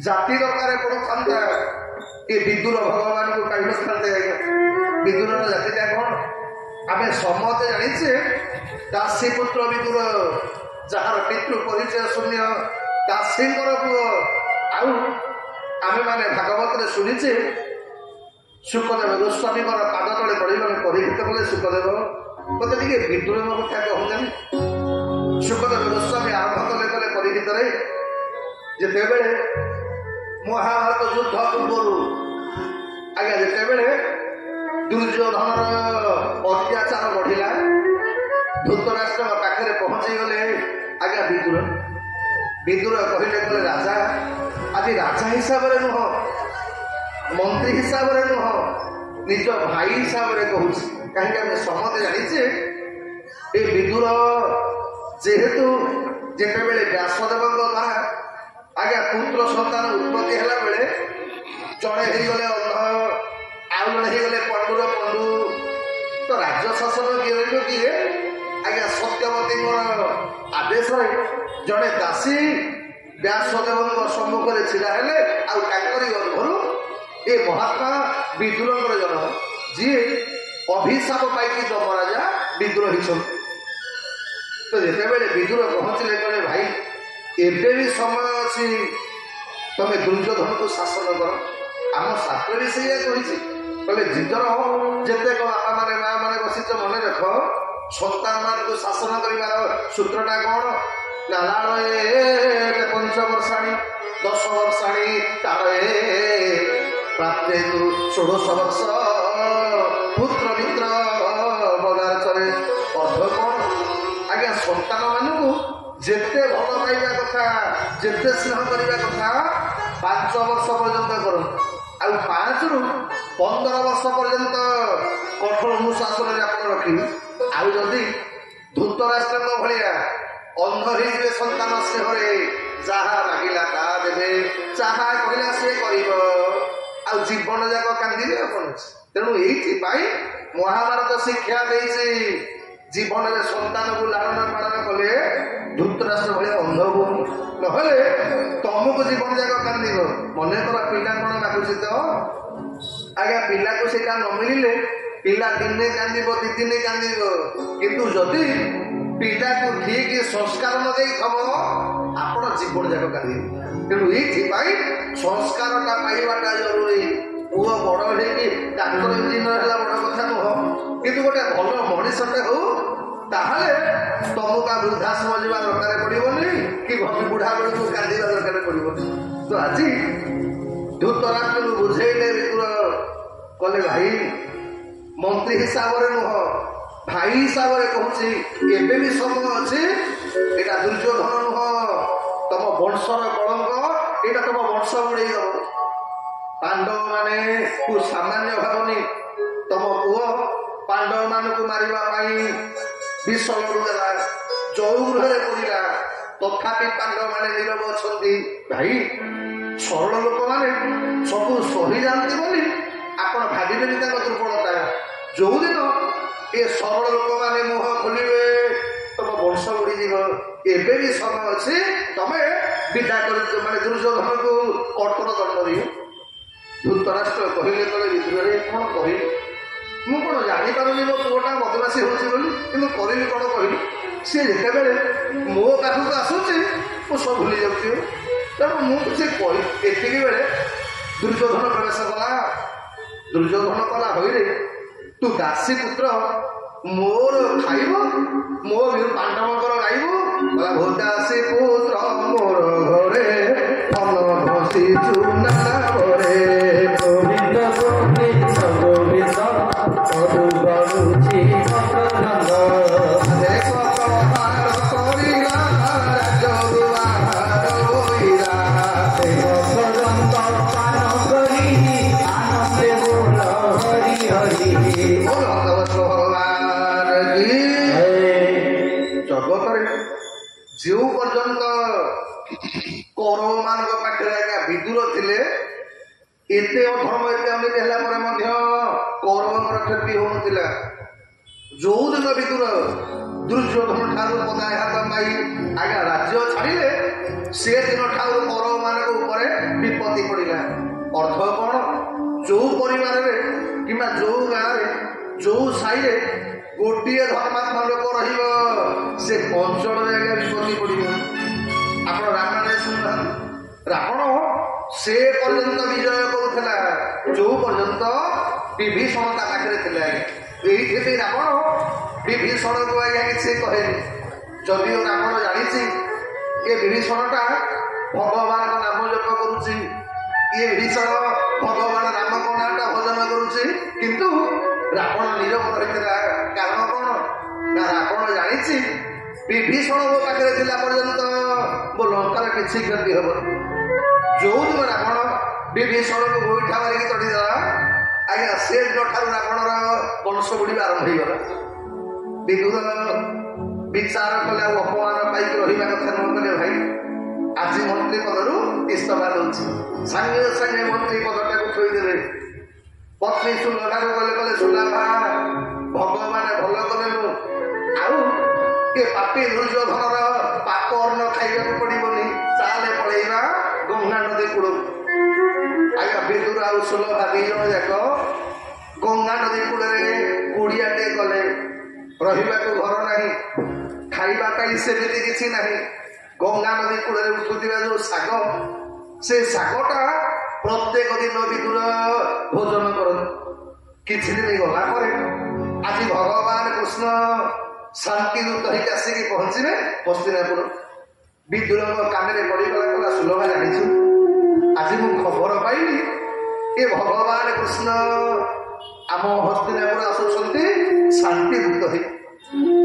ଜାତି ଦରକାର ପଡୁଥାନ୍ତା ଏ ବିଦୁର ଭଗବାନଙ୍କୁ ପାଇନଥାନ୍ତେ। ଆଜ୍ଞା ବିଦୁରର ଜାତିଟା କ'ଣ ଆମେ ସମସ୍ତେ ଜାଣିଛେ? ଦାସୀ ପୁତ୍ର ବିଦୁର, ଯାହାର ପିତୃ ପରିଚୟ ଶୂନ୍ୟ, ଦାସୀଙ୍କର ପୁଅ। ଆଉ ଆମେମାନେ ଭାଗବତରେ ଶୁଣିଛେ ସୁଖଦେବ ଗୋସ୍ୱାମୀଙ୍କର ପାଦ ତଳେ ପଡ଼ିଗଲେ ପରୀକ୍ଷିତ କଲେ ସୁଖଦେବ ମତେ ଟିକେ ବିଦୁରଙ୍କ କଥା କହୁଛନ୍ତି। ସୁଖଦେବ ଗୋସ୍ୱାମୀ ଆରମ୍ଭ କଲେ କଲେ ପରୀକ୍ଷିତରେ ଯେତେବେଳେ ମହାଭାରତ ଯୁଦ୍ଧ ପୂର୍ବରୁ ଆଜ୍ଞା ଯେତେବେଳେ ଦୁର୍ଯ୍ୟୋଧନର ଅତ୍ୟାଚାର ବଢିଲା, ଧୃତରାଷ୍ଟ୍ରଙ୍କ ପାଖରେ ପହଞ୍ଚିଗଲେ ଆଜ୍ଞା ବିଦୁର କହିଲେ କଲେ ରାଜା ଆଜି ରାଜା ହିସାବରେ ନୁହଁ, ମନ୍ତ୍ରୀ ହିସାବରେ ନୁହଁ, ନିଜ ଭାଇ ହିସାବରେ କହୁଛି। କାହିଁକି ଆମେ ସମସ୍ତେ ଜାଣିଛେ ଏ ବିଦୁର ଯେହେତୁ ଯେତେବେଳେ ବ୍ୟାସଦେବଙ୍କ ଦ୍ୱାରା ଆଜ୍ଞା ପୁତ୍ର ସନ୍ତାନ ଉତ୍ପତ୍ତି ହେଲା ବେଳେ ଜଣେ ହେଇଗଲେ ଅନ୍ଧ, ଆଉ ଜଣେ ହେଇଗଲେ ପଣ୍ଡୁର ପଣ୍ଡୁ, ତ ରାଜ୍ୟ ଶାସନ କିଏ ଆଜ୍ଞା ସତ୍ୟବତୀଙ୍କର ଆଦେଶରେ ଜଣେ ଦାସୀ ବ୍ୟାସଦେବଙ୍କ ସମ୍ମୁଖରେ ଛିଡ଼ା ହେଲେ। ଆଉ ତାଙ୍କରି ଗର୍ଭରୁ ଏ ମହାତ୍ମା ବିଦୁରଙ୍କର ଜନ୍ମ, ଯିଏ ଅଭିଶାପ ପାଇକି ଯମରାଜା ବିଦୁର ହେଇଛନ୍ତି। ତ ଯେତେବେଳେ ବିଦୁର ପହଞ୍ଚିଲେ କହିଲେ ଭାଇ ଏବେ ବି ସମୟ ଅଛି, ତମେ ଦୁର୍ଯ୍ୟୋଧନକୁ ଶାସନ କର। ଆମ ଶାସ୍ତ୍ର ବି ସେଇଆ କହିଛି। କହିଲେ ଜିଜର ଯେତେକ ବାପା ମାନେ ମା ମାନେ ବସିଛ ମନେ ରଖ, ସନ୍ତାନ ମାନଙ୍କୁ ଶାସନ କରିବାର ସୂତ୍ରଟା କ'ଣ ନା ଲାଳ 5 ବର୍ଷାଣି 10 ବର୍ଷାଣି ତାଳେ ପ୍ରାପ୍ତେ 16 ବର୍ଷ ପୁତ୍ର ମିତ୍ର ବଦାଚରେ। ଅର୍ଥ କ'ଣ ଆଜ୍ଞା ସନ୍ତାନ ମାନଙ୍କୁ ଯେତେ ଭଲ ପାଇବା କଥା, ଯେତେ ସ୍ନେହ କରିବା କଥା 5 ବର୍ଷ ପର୍ଯ୍ୟନ୍ତ କରନ୍ତୁ, ଆଉ 5ରୁ 15 ବର୍ଷ ପର୍ଯ୍ୟନ୍ତ କଠୋର ଅନୁଶାସନରେ ଆପଣ ରଖିବେ। ଆଉ ଯଦି ଧୃତରାଷ୍ଟ୍ରଙ୍କ ଭଳିଆ ଅନ୍ଧ ହେଇଯିବେ ସନ୍ତାନ ସ୍ନେହରେ, ଯାହା ମାଗିଲା ତାହା ଦେବେ, ଯାହା କହିଲା ସିଏ କରିବ, ଆଉ ଜୀବନ ଯାକ କାନ୍ଦିବେ ଆପଣ। ତେଣୁ ଏଇଥିପାଇଁ ମହାଭାରତ ଶିକ୍ଷା ଦେଇଛି ଜୀବନରେ ସନ୍ତାନକୁ ଲାଳନ ପାଳନ କଲେ ଧୃତରାଷ୍ଟ୍ର ଭଳିଆ ଅନ୍ଧ ହୁଅ, ନହେଲେ ତମକୁ ଜୀବନ ଯାକ କାନ୍ଦିବ। ମନେକର ପିଲା କ'ଣ ମାଗୁଛି ତ ଆଜ୍ଞା ପିଲାକୁ ସେଇଟା ନ ମିଳିଲେ ପିଲା ଦିନେ କାନ୍ଦିବ, 2 ଦିନ କାନ୍ଦିବ, କିନ୍ତୁ ଯଦି ପିଲାକୁ ଠିକ ସଂସ୍କାର ନ ଦେଇଥବ ଆପଣ ଜୀବନ ଯାକ କାନ୍ଦିବେ। ତେଣୁ ଏଇଥିପାଇଁ ସଂସ୍କାରଟା ପାଇବାଟା ଜରୁରୀ। ପୁଅ ବଡ଼ ହେଇକି ଡାକ୍ତର ଇଞ୍ଜିନିୟର ହେଲା ବଡ଼ କଥା ନୁହଁ, କିନ୍ତୁ ଗୋଟେ ଭଲ ମଣିଷଟେ ହଉ, ତାହେଲେ ତମକୁ ଆଉ ବୃଦ୍ଧାଶ୍ରମ ଯିବା ଦରକାର ପଡ଼ିବନି, କି ବୁଢ଼ା ବେଳକୁ କାନ୍ଦିବା ଦରକାର ପଡ଼ିବନି। ତ ଆଜି ଧୃତରାଷ୍ଟ୍ରକୁ ବୁଝେଇଲେ ବିଦୁର କଲେ ଭାଇ ମନ୍ତ୍ରୀ ହିସାବରେ ନୁହଁ, ଭାଇ ହିସାବରେ କହୁଛି ଏବେ ବି ସମୟ ଅଛି, ଏଇଟା ବଂଶର କଳଙ୍କ, ଏଇଟା ତମ ବଂଶ ବୁଡେଇ ଦବ। ପାଣ୍ଡବ ମାନେ ସାମାନ୍ୟ ଭାବନି, ତମ ପୁଅ ପାଣ୍ଡବ ମାନଙ୍କୁ ମାରିବା ପାଇଁ ବିଷ ଲଡୁ ଦେଲା, ଚଉଗୃହରେ ପଡ଼ିଲା, ତଥାପି ପାଣ୍ଡବ ମାନେ ନୀରବ ଅଛନ୍ତି। ଭାଇ, ସରଳ ଲୋକମାନେ ସବୁ ସହିଯାଆନ୍ତି ବୋଲି ଆପଣ ଭାବିବେନି ତାଙ୍କ ଦୁର୍ବଳତା। ଯୋଉଦିନ ଏ ସରଳ ଲୋକମାନେ ମୁହଁ ଖୋଲିବେ ତମ ବଂଶ ବୁଡିଯିବ। ଏବେ ବି ସମୟ ଅଛି, ତମେ ବିଦା କରି ମାନେ ଦୁର୍ଯ୍ୟୋଧନକୁ କଠୋର ଦଣ୍ଡ ଦିଅ। ଧୃତରାଷ୍ଟ୍ର କହିଲେ ତଳେ ବିଦ୍ରୋହରେ କଣ କହିବି, ମୁଁ କଣ ଜାଣିପାରୁନି ମୋ ପୁଅଟା ବଦମାସୀ ହଉଛି ବୋଲି, କିନ୍ତୁ କରିବି କଣ କହିଲି। ସିଏ ଯେତେବେଳେ ମୋ ପାଖକୁ ଆସୁଛି ମୁଁ ସବୁ ଭୁଲି ଯାଉଛି, ତେଣୁ ମୁଁ କିଛି କହି। ଏତିକି ବେଳେ ଦୁର୍ଯ୍ୟୋଧନ ପ୍ରବେଶ କଲା। ଦୁର୍ଯ୍ୟୋଧନ କଲା, ହଇରେ ତୁ ଦାସୀ ପୁତ୍ର ମୋର ଖାଇବ, ମୋ ପାଣ୍ଡବଙ୍କର ଗାଇବ। କହିଲା, ଭୋଦାସୀ ପୁତ୍ର ମୋର ଘରେ ମନ ଘଷି ଚୁନା ପରେ ଯେଉଁ ପର୍ଯ୍ୟନ୍ତ କୌରବମାନଙ୍କ ପାଖରେ ଆଜ୍ଞା ବିଦୁର ଥିଲେ, ଏତେ ଅଧର୍ମ ଏତେ ଅନୀତି ହେଲା ପରେ ମଧ୍ୟ କୌରବଙ୍କର କ୍ଷତି ହଉନଥିଲା। ଯୋଉଦିନ ବିଦୁର ଦୁର୍ଯ୍ୟୋଧନ ଠାରୁ ପଦାୟ ହାତ ପାଇ ଆଜ୍ଞା ରାଜ୍ୟ ଛାଡ଼ିଲେ, ସେଦିନ ଠାରୁ କୌରବ ମାନଙ୍କ ଉପରେ ବିପତ୍ତି ପଡ଼ିଲା। ଅର୍ଥ କଣ? ଯୋଉ ପରିବାରରେ କିମ୍ବା ଯୋଉ ଗାଁରେ ଯୋଉ ସାହିରେ ଗୋଟିଏ ଧର୍ମାତ୍ମା ଲୋକ ରହିବ, ସେ ଅଞ୍ଚଳରେ ଆଜ୍ଞା ବିପତ୍ତି ପଡ଼ିବ। ଆପଣ ରାମାୟଣରେ ଶୁଣୁନାହାନ୍ତି, ରାବଣ ସେ ପର୍ଯ୍ୟନ୍ତ ବିଜୟ କରୁଥିଲା ଯୋଉ ପର୍ଯ୍ୟନ୍ତ ବିଭୀଷଣ ତା ପାଖରେ ଥିଲା। ଏଇଥିପାଇଁ ରାବଣ ବିଭୀଷଣକୁ ଆଜ୍ଞା କିଛି କହେନି। ଯଦିଓ ରାବଣ ଜାଣିଛି ଏ ବିଭୀଷଣଟା ଭଗବାନଙ୍କ ନାମ ଜପ କରୁଛି, ଇଏ ବିଭୀଷଣ ଭଗବାନ ରାମଙ୍କ ନାଁଟା ଭଜନ କରୁଛି, କିନ୍ତୁ ରାବଣ ନୀରବ ରହିଥିଲା। କାରଣ କଣ ନା, ରାବଣ ଜାଣିଛି ବିଭୀଷଣ ମୋ ପାଖରେ ଥିଲା ପର୍ଯ୍ୟନ୍ତ ମୋ ଲଙ୍କାର କିଛି କ୍ଷତି ହବନି। ଯୋଉଦିନ ରାବଣ ବିଭୀଷଣକୁ ଗୋଇଠା ମାରିକି ତଡ଼ିଦେଲା, ଆଜ୍ଞା ସେଦିନ ଠାରୁ ରାବଣର ବଂଶ ବୁଡ଼ିବା ଆରମ୍ଭ ହେଇଗଲା। ବିଦୁର ବିଚାର କଲେ, ଆଉ ଅପମାନ ପାଇକି ରହିବା କଥା ନୁହଁ। କଲେ, ଭାଇ ଆଜି ମନ୍ତ୍ରୀ ପଦରୁ ଇସ୍ତଫା ଦଉଛି। ସାଙ୍ଗେ ସାଙ୍ଗେ ମନ୍ତ୍ରୀ ପଦଟାକୁ ଥୋଇଦେଲେ। ପତ୍ନୀ ସୁଲଭାକୁ ଗଲେ, କଲେ ସୁଲଭା ଭଗବାନ ଭଲ କଲେ, ଆଉ ଏ ପାପୀ ଦୁର୍ଯ୍ୟୋଧନର ପାପ ଅନ୍ନ ଖାଇବାକୁ ପଡିବନି, ଚାଲେ ପଳେଇବା ଗଙ୍ଗା ନଦୀ କୂଳକୁ। ଆଜ୍ଞା ବିଦୁର ଆଉ ସୁଲଭା ଦି ଜଣ ଯାକ ଗଙ୍ଗା ନଦୀ କୂଳରେ କୁଡ଼ିଆଟେ କଲେ। ରହିବାକୁ ଘର ନାହିଁ, ଖାଇବା ପାଇଁ ସେମିତି କିଛି ନାହିଁ। ଗଙ୍ଗା ନଦୀ କୂଳରେ ଉଠୁଥିବା ଯୋଉ ଶାଗ, ସେ ଶାଗଟା ପ୍ରତ୍ୟେକ ଦିନ ବିଦୁର ଭୋଜନ କରନ୍ତି। କିଛି ଦିନ ଗଲା ପରେ ଆଜି ଭଗବାନ କୃଷ୍ଣ ଶାନ୍ତି ଦୂତ ହେଇକି ଆସିକି ପହଞ୍ଚିବେ ହସ୍ତିନାପୁର। ବିଦୁରଙ୍କ କାନରେ ପଡ଼ିଗଲା, କଲା ସୁଲଭା ଜାଣିଛୁ, ଆଜି ମୁଁ ଖବର ପାଇଲି ଏ ଭଗବାନ କୃଷ୍ଣ ଆମ ହସ୍ତିନାପୁର ଆସୁଛନ୍ତି ଶାନ୍ତି ଦୂତ ହେଇ।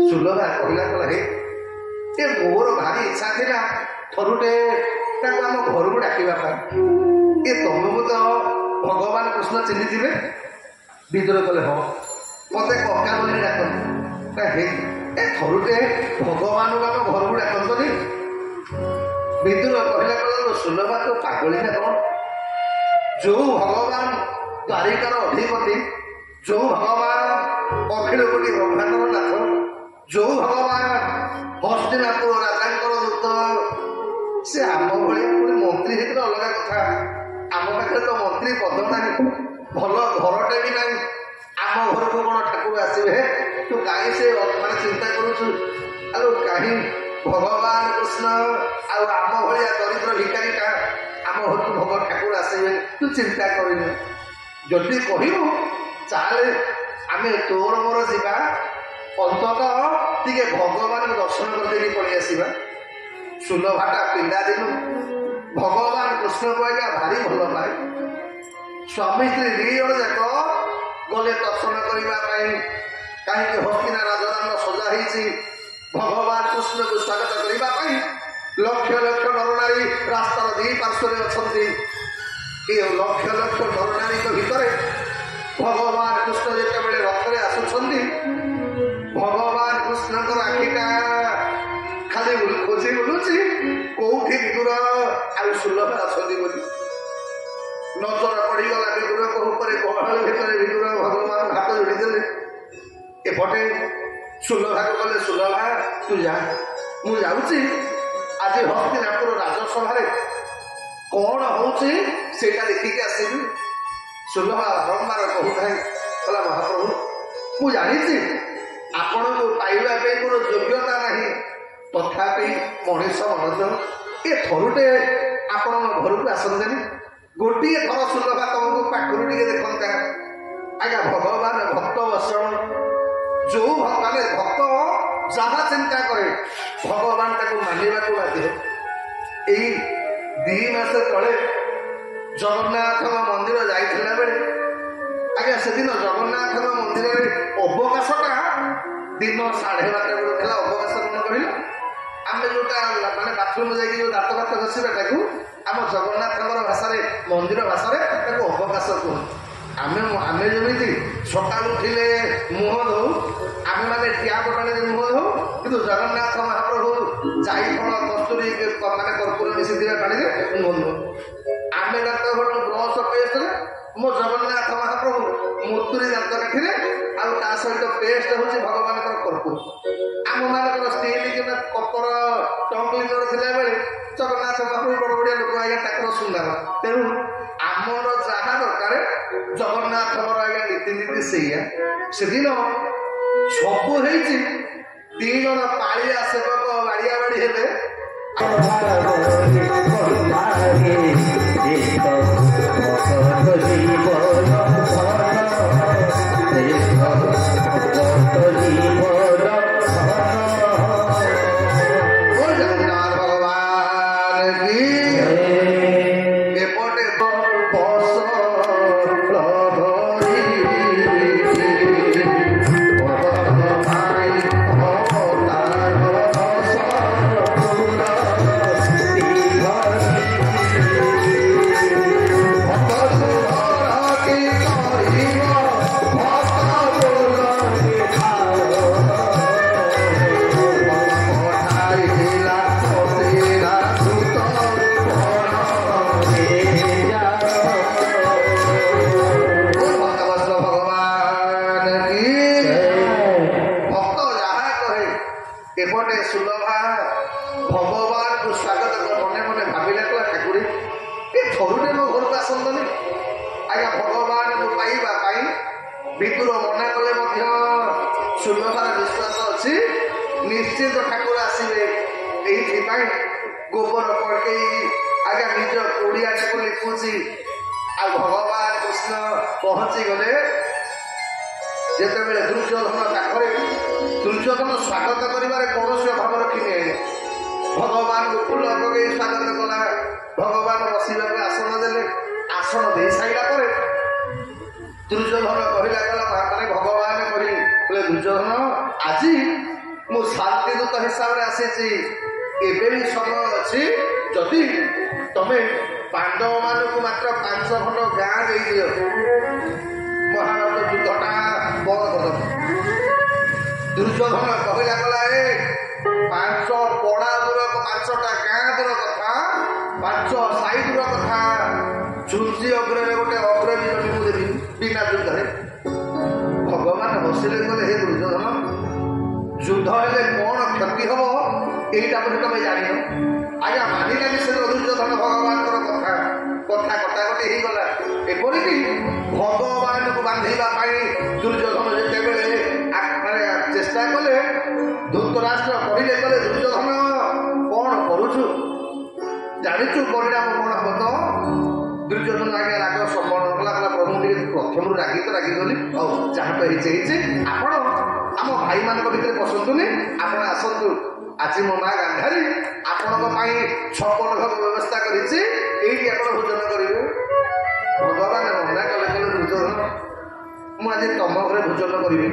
ସୁଲଭା କହିଲା, କଲା ହେ ଏ ମୋର ଭାରି ଇଚ୍ଛା ଥିଲା ଥରୁଟେ ତାକୁ ଆମ ଘରକୁ ଡାକିବା ପାଇଁ। ଏ ତମକୁ ତ ଭଗବାନ କୃଷ୍ଣ ଚିହ୍ନିଯିବେ। ବିଦୁର କଲେ, ହଁ ମତେ କକା ବୋଲି ଡାକନ୍ତି। ହେ ଏ ଥରୁଟେ ଭଗବାନଙ୍କୁ ଆମ ଘରକୁ ଡାକନ୍ତନି। ବିଦୁର କହିଲା, କଲେ ସୁଲଭା ତ ପାଗଳି ନା କଣ? ଯୋଉ ଭଗବାନ ଦ୍ୱାରିକାର ଅଧିପତି, ଯୋଉ ଭଗବାନ ଅଖିଳ କୋଟି ବ୍ରହ୍ମାଣ୍ଡର ନାଥ, ଯୋଉ ଭଗବାନ ହସ୍ତିନାପୁର ରାଜାଙ୍କର ଦୂତ, ସେ ଆମ ଭଳିଆ ପୁଣି ମନ୍ତ୍ରୀ ହେଇଥିଲେ ଅଲଗା କଥା। ଆମ ପାଖରେ ତ ମନ୍ତ୍ରୀ ପଦ ନାହିଁ, ଭଲ ଘରଟେ ବି ନାହିଁ। ଆମ ଘରକୁ କଣ ଠାକୁର ଆସିବେ? ତୁ କାହିଁ ସେ ମାନେ ଚିନ୍ତା କରୁଛୁ? ଆଉ କାହିଁ ଭଗବାନ କୃଷ୍ଣ ଆଉ ଆମ ଭଳିଆ ଦରିଦ୍ର ଭିକାରୀଟା ଆମ ଘରକୁ ଭଗ ଠାକୁର ଆସିବେ? ତୁ ଚିନ୍ତା କରିବୁ। ଯଦି କହିବୁ ଚାଲେ ଆମେ ତୋର ମୋର ଯିବା, ଅନ୍ତତଃ ଟିକେ ଭଗବାନଙ୍କୁ ଦର୍ଶନ କରିଦେଇକି ପଳେଇ ଆସିବା। ସୁଲଭାଟା ପିଲାଦିନୁ ଭଗବାନ କୃଷ୍ଣକୁ ଆଜ୍ଞା ଭାରି ଭଲ ପାଏ। ସ୍ୱାମୀ ସ୍ତ୍ରୀ ଦି ଜଣ ଯାକ ଗଲେ ଦର୍ଶନ କରିବା ପାଇଁ। କାହିଁକି ହସ୍ତିନା ରାଜଦାନ ସଜା ହେଇଛି ଭଗବାନ କୃଷ୍ଣକୁ ସ୍ୱାଗତ କରିବା ପାଇଁ। ଲକ୍ଷ ଲକ୍ଷ ନର ନରନାରୀ ରାସ୍ତାର ଦୁଇ ପାର୍ଶ୍ୱରେ ଅଛନ୍ତି। ଏ ଲକ୍ଷ ଲକ୍ଷ ନରନାରୀଙ୍କ ଭିତରେ ଭଗବାନ କୃଷ୍ଣ ଯେତେବେଳେ ରଥରେ ଆସୁଛନ୍ତି, ଭଗବାନ କୃଷ୍ଣଙ୍କର ଆଖିଟା ଖାଲି ଖୋଜି ବୁଲୁଛି କୋଉଠି ବିଦୁର ଆଉ ସୁଲଭ ଅଛନ୍ତି ବୋଲି। ନଜର ପଡ଼ିଗଲା ବିଦୁରଙ୍କ ଉପରେ। ଗହଳ ଭିତରେ ବିଦୁର ଭଗବାନ ହାତ ଯୋଡ଼ିଦେଲେ। ଏପଟେ ସୁଲଭାକୁ କଲେ, ସୁଲଭା ତୁ ଯା, ମୁଁ ଯାଉଛି ଆଜି ହସ୍ତିନାପୁର ରାଜସଭାରେ କଣ ହଉଛି ସେଇଟା ଦେଖିକି ଆସିବି। ସୁଲଭା ବାରମ୍ବାର କହୁଥାଏ, କହିଲା ମହାପ୍ରଭୁ ମୁଁ ଜାଣିଛି ଆପଣଙ୍କୁ ପାଇବା ପାଇଁ ମୋର ଯୋଗ୍ୟତା ନାହିଁ, ତଥାପି ମଣିଷ ମନୋଜ ଏ ଥରୁଟେ ଆପଣ ଘରକୁ ଆସନ୍ତେନି। ଗୋଟିଏ ଥର ସୁଲଭା ତମକୁ ପାଖରୁ ଟିକେ ଦେଖନ୍ତା। ଆଜ୍ଞା ଭଗବାନ ଭକ୍ତ ବସଣ, ଯୋଉ ମାନେ ଭକ୍ତ ଯାହା ଚିନ୍ତା କରେ ଭଗବାନ ତାକୁ ମାନିବାକୁ ବାଧ୍ୟ। ଏଇ 2 ମାସ ତଳେ ଜଗନ୍ନାଥଙ୍କ ମନ୍ଦିର ଯାଇଥିଲା ବେଳେ ଆଜ୍ଞା ସେଦିନ ଜଗନ୍ନାଥଙ୍କ ମନ୍ଦିରରେ ଅବକାଶଟା ଦିନ 12:30 ବେଳକୁ ଥିଲା। ଅବକାଶ କଣ କହିଲ? ଆମେ ଯୋଉଟା ମାନେ ବାଥରୁମ ଯାଇକି ଯୋଉ ଦାନ୍ତ ଫାତ ଘଷିବାଟାକୁ ଆମ ଜଗନ୍ନାଥଙ୍କର ଭାଷାରେ, ମନ୍ଦିର ଭାଷାରେ ତାକୁ ଅବକାଶ କୁହନ୍ତି। ଆମେ ଯେମିତି ସକାଳୁ ଉଠିଲେ ମୁହଁ ଧୋଉ, ଆମେମାନେ ଟ୍ୟାପ ପାଣିରେ ମୁହଁ ଧୋଉ, କିନ୍ତୁ ଜଗନ୍ନାଥ ମହାପ୍ରଭୁ ଜାଇଫଳ କସ୍ତୁରୀ ମାନେ କର୍ପୂର ମିଶିଥିବା ପାଣିରେ ମୁହଁ ଧୋଉ। ଆମେ ଦାନ୍ତ ଘଟୁ ବ୍ରଶ ପେଷ୍ଟରେ, ମୋ ଜଗନ୍ନାଥ ମହାପ୍ରଭୁ ମୂର୍ତ୍ତୁରୀ ଦାନ୍ତ କାଠିରେ, ଆଉ ତା ସହିତ ପେଷ୍ଟ ହଉଛି ଭଗବାନଙ୍କର କର୍ପୂର। ଆମମାନଙ୍କର ଷ୍ଟିଲ କିମ୍ବା କପର ଟଙ୍ଗଲିନର ଥିଲାବେଳେ ଜଗନ୍ନାଥ ମହାପ୍ରଭୁ ବଡ଼ ବଡ଼ିଆ ଲୋକ ଆଜ୍ଞା ତାଙ୍କର ସୁନ୍ଦର। ତେଣୁ ଆମର ଯାହା ଦରକାର ଜଗନ୍ନାଥଙ୍କର ଆଜ୍ଞା ରୀତିନୀତି ସେଇଆ। ସେଦିନ ସବୁ ହେଇଛି। 3 ଜଣ ପାଳିଆ ସେବକ ବାଡ଼ିଆ ବାଡ଼ି ହେବେ। ଏପଟେ ସୁଲଭା ଭଗବାନଙ୍କୁ ସ୍ୱାଗତ ମନେ ମନେ ଭାବିଲେ, କହିଲା ଠାକୁରେ ଏ ଥରୁଟେ ମୋ ଘରକୁ ଆସନ୍ତନି। ଆଜ୍ଞା ଭଗବାନଙ୍କୁ ପାଇବା ପାଇଁ ବିଦୁର ମନା କଲେ ମଧ୍ୟ ସୁଲଭାର ବିଶ୍ୱାସ ଅଛି ନିଶ୍ଚିତ ଠାକୁର ଆସିବେ। ଏଇଥିପାଇଁ ଗୋବର ପକେଇ ଆଜ୍ଞା ନିଜ କୋଡ଼ିଆଟାକୁ ଲିପୁଛି। ଆଉ ଭଗବାନ କୃଷ୍ଣ ପହଞ୍ଚିଗଲେ ଯେତେବେଳେ ଦୁର୍ଯ୍ୟୋଧନ ପାଖରେ, ଦୁର୍ଯ୍ୟୋଧନ ସ୍ୱାଗତ କରିବାରେ କୌଣସି ଅଭାବ ରଖିନି। ଭଗବାନଙ୍କୁ ଫୁଲ ପକେଇ ସ୍ୱାଗତ କଲା। ଭଗବାନ ବସିବାକୁ ଆସନ ଦେଲେ। ଆସନ ଦେଇ ସାରିଲା ପରେ ଦୁର୍ଯ୍ୟୋଧନ କହିଲା, ଗଲା ମାନେ ଭଗବାନ କହିଲେ, ଦୁର୍ଯ୍ୟୋଧନ ଆଜି ମୁଁ ଶାନ୍ତିଦୂତ ହିସାବରେ ଆସିଛି। ଏବେ ବି ସମୟ ଅଛି, ଯଦି ତମେ ପାଣ୍ଡବ ମାନଙ୍କୁ ମାତ୍ର 5 ଖଣ୍ଡ ଗାଁ ଦେଇଦିଅ, ମହାଭାରତ ଯୁଦ୍ଧଟା ବନ୍ଦ କରିଦେବ। ଦୁର୍ଯ୍ୟୋଧନ କହିଲା, ଗଲା 5 ପଡ଼ା ଦୂର, 5ଟା ଗାଁ ଦୂର କଥା, 5 ସାଇ ଦୂର କଥା, ଝୁଂସି ଅଗ୍ରରେ ଗୋଟେ ଅଗ୍ରଣୀ ଜମି ମୁଁ ଦେବି ବିନା ଯୁଦ୍ଧରେ। ଭଗବାନ ବସିଲେ, କହିଲେ ହେ ଦୁର୍ଯ୍ୟୋଧନ, ଯୁଦ୍ଧ ହେଲେ କଣ କ୍ଷତି ହବ এইটা বলে তুমি জানিও। আজ্ঞা মানিলানি সে দুর্যোধন ভগবানଙ୍କର କଥା କଟାକଟି ହେଇଗଲା। ଏପରିକି ଭଗବାନଙ୍କୁ ବାନ୍ଧିବା ପାଇଁ ଦୁର୍ଯ୍ୟୋଧନ ଯେତେବେଳେ ଚେଷ୍ଟା କଲେ, ଧୃତରାଷ୍ଟ୍ର କହିଲେ, କଲେ ଦୁର୍ଯ୍ୟୋଧନ କଣ କରୁଛୁ, ଜାଣିଛୁ ପରିଣାମ କଣ ହବ ତ? ଦୁର୍ଯ୍ୟୋଧନ ଆଜ୍ଞା ରାଗ ସମ୍ବରଣ କଲା, ପ୍ରଭୁ ଟିକେ ପ୍ରଥମରୁ ରାଗି ତ ରାଗିଗଲି, ହଉ ଯାହା ତ ହେଇଛି ହେଇଛି, ଆପଣ ଆମ ଭାଇମାନଙ୍କ ଭିତରେ ପଶନ୍ତୁନି, ଆପଣ ଆସନ୍ତୁ, ଆଜି ମୋ ମା ଗାନ୍ଧାରୀ ଆପଣଙ୍କ ପାଇଁ 56 ଭାଗ ବ୍ୟବସ୍ଥା କରିଛି, ଏଇଠି ଆପଣ ଭୋଜନ କରିବେ। ଭଗବାନ ମନା କଲେ, କହିଲେ ଦୁର୍ଯ୍ୟୋଧନ ମୁଁ ଆଜି ତମ ଘରେ ଭୋଜନ କରିବି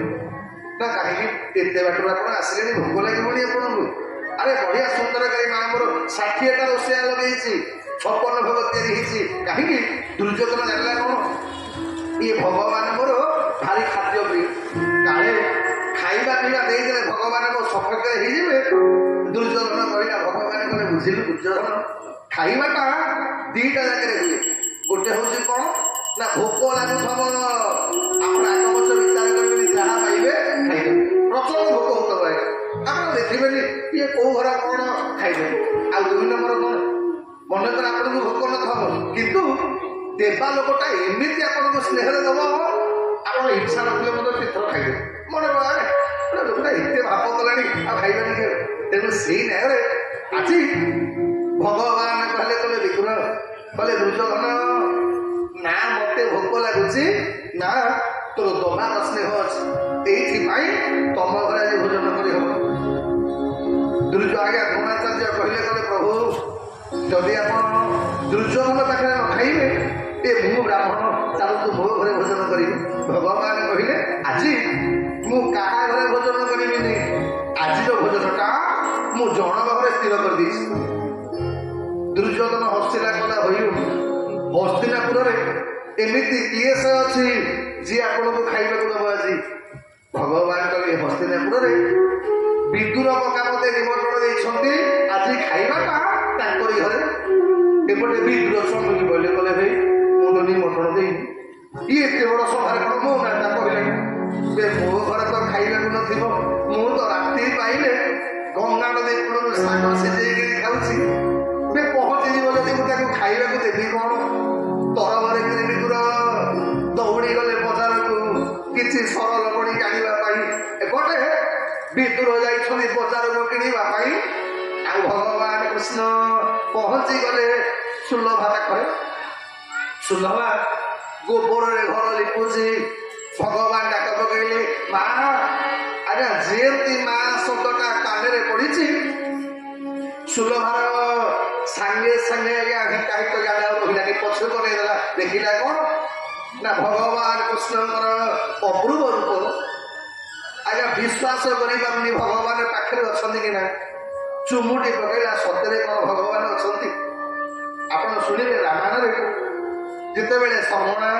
ନା, କାହିଁକି ଏତେ ବାଟରୁ ଆପଣ ଆସିଲେଣି, ଭୋକ ଲାଗିବନି ଆପଣଙ୍କୁ? ଆରେ ବଢିଆ ସୁନ୍ଦର କରି ମା ମୋର 60ଟା ରୋଷେଇଆ ଲଗେଇଛି, 56 ଭୋଗ ତିଆରି ହେଇଛି। କାହିଁକି? ଦୁର୍ଯ୍ୟୋଧନ ଜାଣିଲା କଣ ଇଏ ଭଗବାନ ମୋର ଭାରି ଖାଦ୍ୟ ପ୍ରିୟ, କାଳେ ଖାଇବା ପିଇବା ଦେଇଦେଲେ ଭଗବାନ ମୋ ସପକ୍ଷରେ ହେଇଯିବେ। ଦୁର୍ଯ୍ୟୋଧନ କହିଲା, ଭଗବାନ କହିଲେ ବୁଝିଲୁ ଦୁର୍ଯ୍ୟୋଧନ, ଖାଇବାଟା ଦିଟା ଜାଗାରେ ହୁଏ। ଗୋଟେ ହଉଛି କଣ ନା ଭୋକ ଲାଗୁଥବ, ଆପଣ ଆଗମଚ ବିଚାର କରିବେନି, ଯାହା ପାଇବେ ଖାଇବେ, ପ୍ରଚଣ୍ଡ ଭୋକ ହଉଥିବ, ଆପଣ ଦେଖିବେନି ଇଏ କୋଉ ଘର କଣ ଖାଇବେ। ଆଉ 2 ନମ୍ବର କଣ, ମନେକର ଆପଣଙ୍କୁ ଭୋକ ନଥବ କିନ୍ତୁ ଦେବା ଲୋକଟା ଏମିତି ଆପଣଙ୍କୁ ସ୍ନେହରେ ଦବ, ଆପଣ ଇଚ୍ଛା ନଥିଲେ ମଧ୍ୟ ତୀର୍ଥର ଖାଇବେ। ମନେ ଲୋକଟା ଏତେ ଭାବ କଲାଣି ଆଉ ଖାଇବାନି କେବେ। ତେଣୁ ସେଇ ନ୍ୟାୟରେ ଆଜି ଭଗବାନ କହିଲେ ବିଗ୍ରହ କହିଲେ ଦୁର୍ଯ୍ୟୋଧନ ନା ମତେ ଭୋକ ଲାଗୁଛି ନା ତୋର ଦବାର ସ୍ନେହ ଅଛି, ଏଇଥିପାଇଁ ତମ ଘରେ ଆଜି ଭୋଜନ କରିହବ। ଆଜ୍ଞା ଦ୍ରୋଣାଚାର୍ଯ୍ୟ କହିଲେ ପ୍ରଭୁ ଯଦି ଆପଣ ଦୁର୍ଯ୍ୟୋଧନ ପାଖରେ ନ ଖାଇବେ ମୁଁ ବ୍ରାହ୍ମଣ ଚାଲନ୍ତୁ ମୋ ଘରେ ଭୋଜନ କରିବି। ଭଗବାନ କହିଲେ ଆଜି ମୁଁ କାହା ଘରେ ଭୋଜନ କରିବିନି, ଆଜିର ଭୋଜନଟା ମୁଁ ଜଣକ ଘରେ ସ୍ଥିର କରିଦେଇଛି। ଦୁର୍ଯ୍ୟୋଧନ ହସିଲା କଲା ହୋଇଉ ହସ୍ତିନାପୁରରେ ଏମିତି କିଏ ସେ ଅଛି ଯିଏ ଆପଣଙ୍କୁ ଖାଇବାକୁ ଦେବ ଆଜି? ଭଗବାନ କହିଲେ ହସ୍ତିନାପୁରରେ ବିଦୁର ମତେ ନିମନ୍ତ୍ରଣ ଦେଇଛନ୍ତି, ଆଜି ଖାଇବାଟା ତାଙ୍କରି ଘରେ। ଏପଟେ ବିଦୁର ସ୍ୱାମୀ କହିଲେ ଭାଇ ମୁଁ ତ ନିମନ୍ତ୍ରଣ ଦେଇନି, ଇଏ ଏତେ ବଡ ସଭାରେ କଣ ମୋ ନାଟା କହିଲେଣି, ମୋ ଘରେ ତ ଖାଇବାକୁ ନଥିବ, ମୁଁ ତ ରାତି ପାଇଲେ ଗଙ୍ଗା ନଦୀ କୂଳରୁ ଶାଗ ସିଝେଇକିରି ଖାଉଛି, ପହଞ୍ଚିଯିବ ଯଦି ମୁଁ ତାକୁ ଖାଇବାକୁ ଦେବି କଣ? ତରବରରେ ବିଦୁର ଦୌଡ଼ି ଗଲେ ବଜାରକୁ କିଛି ସରଳ ବଣି ଆଣିବା ପାଇଁ। ଏପଟେ ବିଦୁର ଯାଇଛନ୍ତି ବଜାରକୁ କିଣିବା ପାଇଁ, ଆଉ ଭଗବାନ କୃଷ୍ଣ ପହଞ୍ଚି ଗଲେ ସୁଲଭା ପାଖରେ। ସୁଲଭା ଗୋବରରେ ଘର ଲିପୁଛି। ଭଗବାନ ଡାକ ପକେଇଲେ ମା। ଆଜ୍ଞା ଯେମିତି ମା ଶବ୍ଦଟା କାନରେ ପଡିଛି ସୁଲଭାର ସାଙ୍ଗେ ସାଙ୍ଗେ ଆଜ୍ଞା ହିତାହିତ ଜାଗା ରହିଲାନି, ପଛକୁ କରେଇଦେଲା। ଦେଖିଲା କଣ ନା ଭଗବାନ କୃଷ୍ଣଙ୍କର ଅପୂର୍ବ ରୂପ। ଆଜ୍ଞା ବିଶ୍ୱାସ କରିପାରୁନି ଭଗବାନ ପାଖରେ ଅଛନ୍ତି କି ନା। ଚୁମୁଟି ପକେଇଲା, ସତରେ କଣ ଭଗବାନ ଅଛନ୍ତି? ଆପଣ ଶୁଣିବେ ରାମାୟଣରେ ଯେତେବେଳେ ଶର୍ମଣା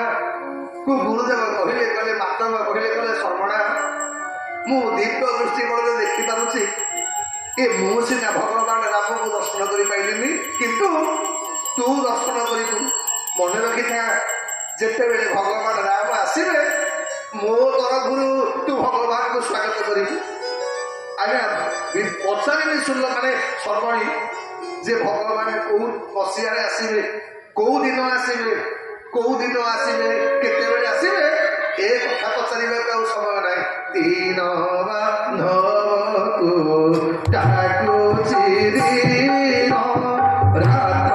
କୁ ଗୁରୁଦେବ କହିଲେ ମାତଙ୍ଗ କହିଲେ ଶର୍ମଣା ମୁଁ ଦିବ୍ୟ ଦୃଷ୍ଟି ବଳରେ ଦେଖିପାରୁଛି, ମୁଁ ସିନା ଭଗବାନ ରାମକୁ ଦର୍ଶନ କରିପାରିଲିନି, କିନ୍ତୁ ତୁ ଦର୍ଶନ କରିବୁ। ମନେ ରଖିଥା ଯେତେବେଳେ ଭଗବାନ ରାମ ଆସିବେ ମୋ ତରଫରୁ ତୁ ଭଗବାନଙ୍କୁ ସ୍ୱାଗତ କରିବୁ। ଆଜ୍ଞା ପଚାରିନି ଶୁଣିଲ ମାନେ ଶର୍ମଣୀ ଯେ ଭଗବାନ କୋଉ ମସିହାରେ ଆସିବେ, କୋଉ ଦିନ ଆସିବେ, କେତେବେଳେ ଆସିବେ, ଏ କଥା ପଚାରିବାକୁ ଆଉ ସମୟ ନାହିଁ। ଦିନ ବାନ୍ଧବକୁ ଡାକୁଛି ଦିନ ରାତ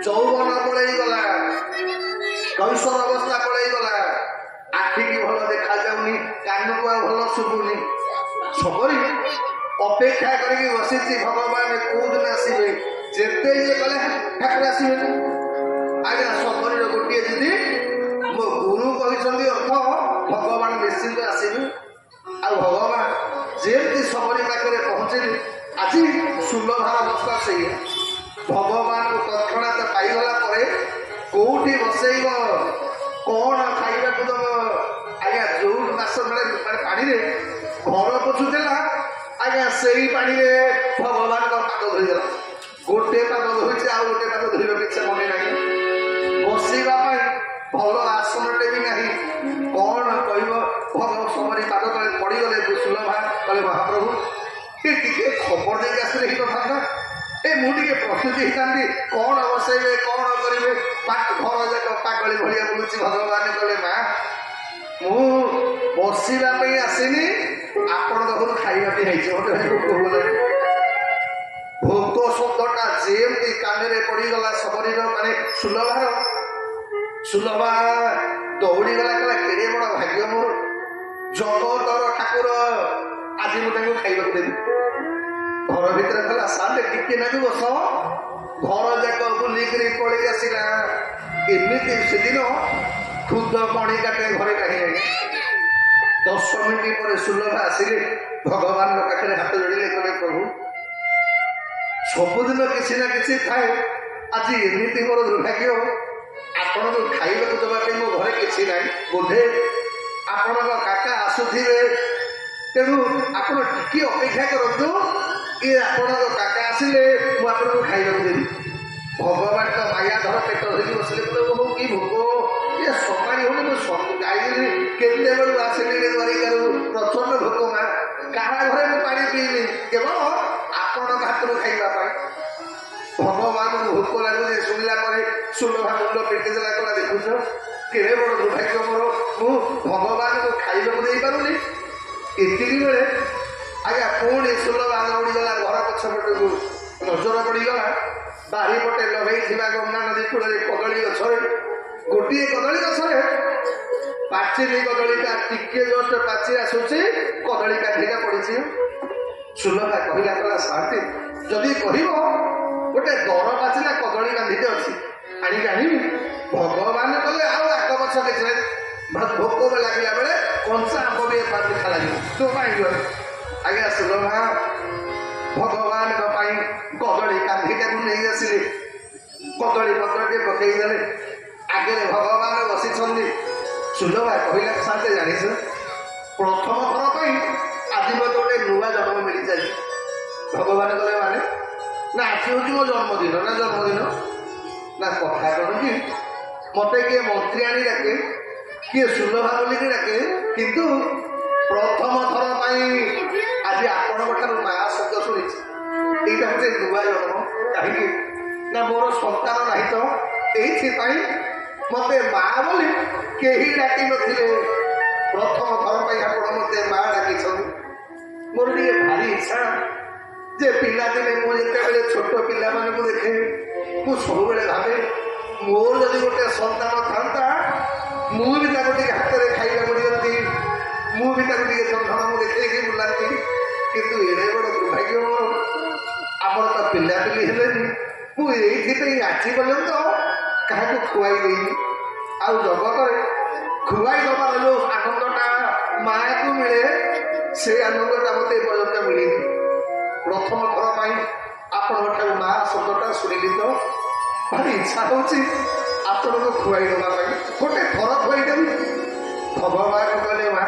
ଯୌବନ ପଳେଇଗଲା, କୈଶୋର ଅବସ୍ଥା ପଳେଇଗଲା, ଆଖିକି ଭଲ ଦେଖାଯାଉନି, କାନକୁ ଆଉ ଭଲ ଶୁଭୁନି। ସବରୀ ଅପେକ୍ଷା କରିକି ବସିଛି ଭଗବାନ କୋଉ ଦିନ ଆସିବେ। ଯେତେ ଇଏ କଲେ ଠାକୁର ଆସିବେନି। ଆଜ୍ଞା ସବରୀର ଗୋଟିଏ ଜିଦି, ମୋ ଗୁରୁ କହିଛନ୍ତି ଅର୍ଥ ଭଗବାନ ନିଶ୍ଚିନ୍ତ ଆସିବେ। ଆଉ ଭଗବାନ ଯେମିତି ସବରୀ ପାଖରେ ପହଞ୍ଚିଲି, ଆଜି ସୁଲଭାର ଅବସ୍ଥା ସେଇଆ। ଭଗବାନଙ୍କୁ ତତ୍କ୍ଷଣାତ ପାଇଗଲା ପରେ କୋଉଠି ବସେଇବ, କଣ ଖାଇବାକୁ ଦବ? ଆଜ୍ଞା ଯୋଉ ମାସ ମାନେ ପାଣିରେ ଘର ପୋଛୁଥିଲା, ଆଜ୍ଞା ସେଇ ପାଣିରେ ଭଗବାନଙ୍କ ପାଦ ଧୋଇଦେଲା। ଗୋଟେ ପାଦ ଧୋଇଛି, ଆଉ ଗୋଟେ ପାଦ ଧୋଇବାକୁ ଇଚ୍ଛା ମନେ ନାହିଁ। ବସିବା ପାଇଁ ଭଲ ଆସନଟେ ବି ନାହିଁ। କଣ କହିବ? ସବରୀ ପାଦ ତଳେ ପଡିଗଲେ ସୁଲଭା କହିଲେ ମହାପ୍ରଭୁ ଟିକେ ଖବର ଦେଇକି ଆସିଲେ ହେଇନଥାନ୍ତା। ମୁଁ ଟିକେ ପ୍ରସ୍ତୁତି ହେଇଥାନ୍ତି, କଣ ବସେଇବେ କଣ କରିବେ, ଘର ଯାକ ପାଗଳି ଭଳିଆ ବୁଲୁଛି। ଭଗବାନ କହିଲେ ମା ମୁଁ ବସିବା ପାଇଁ ଆସିନି, ଆପଣଙ୍କ ଘରୁ ଖାଇବା ପାଇଁ ହେଇଛି। ମତେ ଭୋକ ହେଲାଣି। ଭୋକ ଶବ୍ଦଟା ଯେମିତି କାନରେ ପଡିଗଲା ଶବରୀର ମାନେ ସୁଲଭା ଦୌଡ଼ିଗଲା, କହିଲା କେଡ଼େ ବଡ଼ ଭାଗ୍ୟ ମୋର, ଜଗତର ଠାକୁର ଆଜି ମୁଁ ତାଙ୍କୁ ଖାଇବାକୁ ଦେବି। ଘର ଭିତରେ କହିଲା ସାଲେ ଟିକେ ନାକୁ ବସ। ଘର ଯାକ ବୁଲିକିରି ପଳେଇ ଆସିଲା। ଏମିତି ସେଦିନ ଖୁଦ ମଣି କାଟେ ଘରେ କାହିଁ ନାହିଁ। 10 ମିନିଟ୍ ପରେ ସୁଲଭା ଆସିଲେ, ଭଗବାନଙ୍କ ପାଖରେ ହାତ ଯୋଡ଼ିଲେ, କହିଲେ ପ୍ରଭୁ ସବୁଦିନ କିଛି ନା କିଛି ଥାଏ, ଆଜି ଏମିତି ମୋର ଦୁର୍ଭାଗ୍ୟ, ଆପଣଙ୍କୁ ଖାଇବାକୁ ଦେବା ପାଇଁ ମୋ ଘରେ କିଛି ନାହିଁ। ବୋଧେ ଆପଣଙ୍କ କାକା ଆସୁଥିବେ, ତେଣୁ ଆପଣ ଟିକେ ଅପେକ୍ଷା କରନ୍ତୁ, ଆପଣଙ୍କ କାକା ଆସିଲେ ମୁଁ ଆପଣଙ୍କୁ ଖାଇବାକୁ ଦେବି। ଭଗବାନଙ୍କ ମାୟା ଧର ପେଟ ଧରି ବସିଲେ, କି ଭୋକ ଇଏ ସମାଳି ହଉନି, ମୁଁ ଯାଇଥିଲି କେତେବେଳୁ ଆସିଲି ଦ୍ୱାରିକାରୁ, ପ୍ରଚଣ୍ଡ ଭୋକ ମା, କାହା ଘରେ ମୁଁ ପାଣି ପିଇନି, କେବଳ ଆପଣଙ୍କ ହାତରୁ ଖାଇବା ପାଇଁ। ଭଗବାନଙ୍କୁ ଭୋକ ଲାଗୁଛି ଶୁଣିଲା ପରେ ସୁଲଭା ମୁଣ୍ଡ ପିଟି ଦେଲା, କଲା ଦେଖୁଛ କେଡ଼େ ବଡ଼ ଦୁର୍ଭାଗ୍ୟ ମୋର, ମୁଁ ଭଗବାନଙ୍କୁ ଖାଇବାକୁ ଦେଇପାରୁନି। ଏତିକି ବେଳେ ଆଜ୍ଞା ପୁଣି ସୁଲଭା ଦୌଡ଼ିଗଲା ଘର ପଛପଟକୁ। ନଜର ପଡ଼ିଗଲା ବାରିପଟେ ଲଗେଇଥିବା ଗଙ୍ଗା ନଦୀ କୂଳରେ କଦଳୀ ଗଛରେ, ଗୋଟିଏ କଦଳୀ ଗଛରେ ପାଚିଲି କଦଳୀଟା ଟିକେ ଜଷ୍ଟ ପାଚି ଆସୁଛି, କଦଳୀ କାଠିଟା ପଡ଼ିଛି। ସୁଲଭା କହିଲା, କହିଲା ସାଥୀ ଯଦି କହିବ ଗୋଟେ ଦର ପାଚିଲା କଦଳୀ କାନ୍ଧିଟେ ଅଛି, ଆଣିକି ଆଣିବି। ଭଗବାନ କଲେ ଆଉ ଆଗ ପଛ କିଛି ନାହିଁ। ଭୋକ ଲାଗିଲା ବେଳେ କଞ୍ଚା ଆମ୍ବ ବି ମିଠା ଲାଗିବ, ତୁ କାହିଁକି ଗଲେ। ଆଜ୍ଞା ସୁଲଭା ଭଗବାନଙ୍କ ପାଇଁ କଦଳୀ କାନ୍ଧିଟାକୁ ନେଇ ଆସିଲେ, କଦଳୀ ପତ୍ରଟେ ପକେଇ ଦେଲେ, ଆଗରେ ଭଗବାନ ବସିଛନ୍ତି। ସୁଲଭା କହିଲା ସାଥେ ଜାଣିଛ, ପ୍ରଥମ ଥର ପାଇଁ ଆଜି ମତେ ଗୋଟେ ନୂଆ ଜନ୍ମ ମିଳିଯାଇଛି। ଭଗବାନ କଲେ ମାନେ ନା ଆଜି ହଉଛି ମୋ ଜନ୍ମଦିନ। ନା ଜନ୍ମଦିନ ନା କଥା କଣ କି, ମତେ କିଏ ମନ୍ତ୍ରୀ ଆଣି ଡାକେ, କିଏ ସୁଲଭା ବୋଲିକି ଡାକେ, କିନ୍ତୁ ପ୍ରଥମ ଥର ପାଇଁ ଆଜି ଆପଣଙ୍କ ଠାରୁ ମା ଶବ୍ଦ ଶୁଣିଛି। ଏଇଟା ହଉଛି ନୂଆ ଜନ୍ମ। କାହିଁକି ନା ମୋର ସନ୍ତାନ ନାହିଁ ତ, ଏଇଥିପାଇଁ ମତେ ମା ବୋଲି କେହି ଡାକି ନଥିଲେ। ପ୍ରଥମ ଥର ପାଇଁ ଆପଣ ମତେ ମା ଡାକିଛନ୍ତି। ମୋର ଟିକେ ଭାରି ଇଚ୍ଛା ଯେ ପିଲାଦିନେ ମୁଁ ଯେତେବେଳେ ଛୋଟ ପିଲାମାନଙ୍କୁ ଦେଖେ, ମୁଁ ସବୁବେଳେ ଭାବେ ମୋର ଯଦି ଗୋଟେ ସନ୍ତାନ ଥାନ୍ତା, ମୁଁ ବି ତାକୁ ଟିକେ ହାତରେ ଖାଇବାକୁ ଦିଅନ୍ତି, ମୁଁ ବି ତାକୁ ଟିକେ ଚନ୍ଦନ ଦେଖେଇକି ବୁଲାନ୍ତି। କିନ୍ତୁ ଏଡ଼େ ବଡ଼ ଦୁର୍ଭାଗ୍ୟ ମୋର, ଆମର ତ ପିଲାପିଲି ହେଲେନି। ମୁଁ ଏଇଥିପାଇଁ ଆଜି ପର୍ଯ୍ୟନ୍ତ କାହାକୁ ଖୁଆଇ ଦେଇନି। ଆଉ ଜଗତରେ ଖୁଆଇ ଦେବାର ଯୋଉ ଆନନ୍ଦଟା ମାଆକୁ ମିଳେ, ସେ ଆନନ୍ଦଟା ମତେ ଏପର୍ଯ୍ୟନ୍ତ ମିଳିନି। ପ୍ରଥମ ଥର ପାଇଁ ଆପଣଙ୍କ ଠାରୁ ମା ଶବ୍ଦଟା ଶୁଣିଲି ତ ଭାରି ଇଚ୍ଛା ହଉଛି ଆପଣଙ୍କୁ ଖୁଆଇ ଦେବା ପାଇଁ, ଗୋଟେ ଥର ଖୁଆଇ ଦେବି। ଭଗବାନ କହିଲେ ମା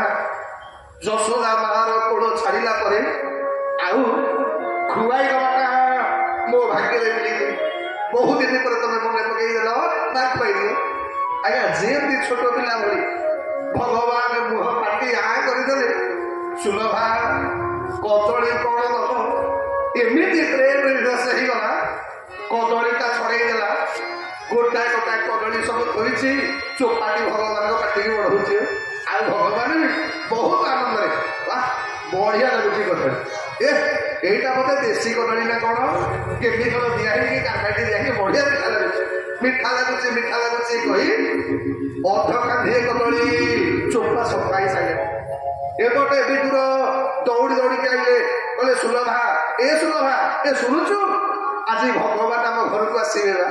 ଯଶୋଦା ମାର କୋଳ ଛାଡ଼ିଲା ପରେ ଆଉ ଖୁଆଇ ଦେବାଟା ମୋ ଭାଗ୍ୟରେ ମିଳିନି। ବହୁତ ଦିନ ପରେ ତମେ ମନେ ପକେଇ ଦେଲ, ନା ଖୁଆଇ ଦିଅ। ଆଜ୍ଞା ଯେମିତି ଛୋଟ ପିଲା ଭଳି ଭଗବାନ ମୁହଁ ପାଟି କରିଦେଲେ। ସୁଲଭା କଦଳୀ କଣ ଦବ, ଏମିତି ପ୍ରେମ ରସ ହେଇଗଲା, କଦଳୀଟା ଛଡେଇ ଦେଲା। ଗୋଟା ଗୋଟା କଦଳୀ ସବୁ ଧରିଛି, ଚୋପାଟି ଭଗବାନଙ୍କ ପାଟିକି ବଢଉଛି। ଆଉ ଭଗବାନ ବି ବହୁତ ଆନନ୍ଦରେ, ବଢିଆ ଲାଗୁଛି କଦଳୀ। ଏଇଟା ବୋଧେ ଦେଶୀ କଦଳୀ ନା କଣ, କେମିକାଲ ଦିଆ ହେଇକି କାକାଟି ଦିଆହେଇକି ବଢିଆ ମିଠା ଲାଗୁଛି, ମିଠା ଲାଗୁଛି, ମିଠା ଲାଗୁଛି କହି ଅଧ କାନ୍ଧିଏ କଦଳୀ ଚୋପା ସଫା ହେଇ ସାରିଲା। ଏପଟେ ବିଦୁର ଦୌଡ଼ି ଦୌଡ଼ିକି ଆଇଲେ, କହିଲେ ସୁଲଭା ଏ ଶୁଣୁଛୁ, ଆଜି ଭଗବାନ ଆମ ଘରକୁ ଆସିବେ ବା।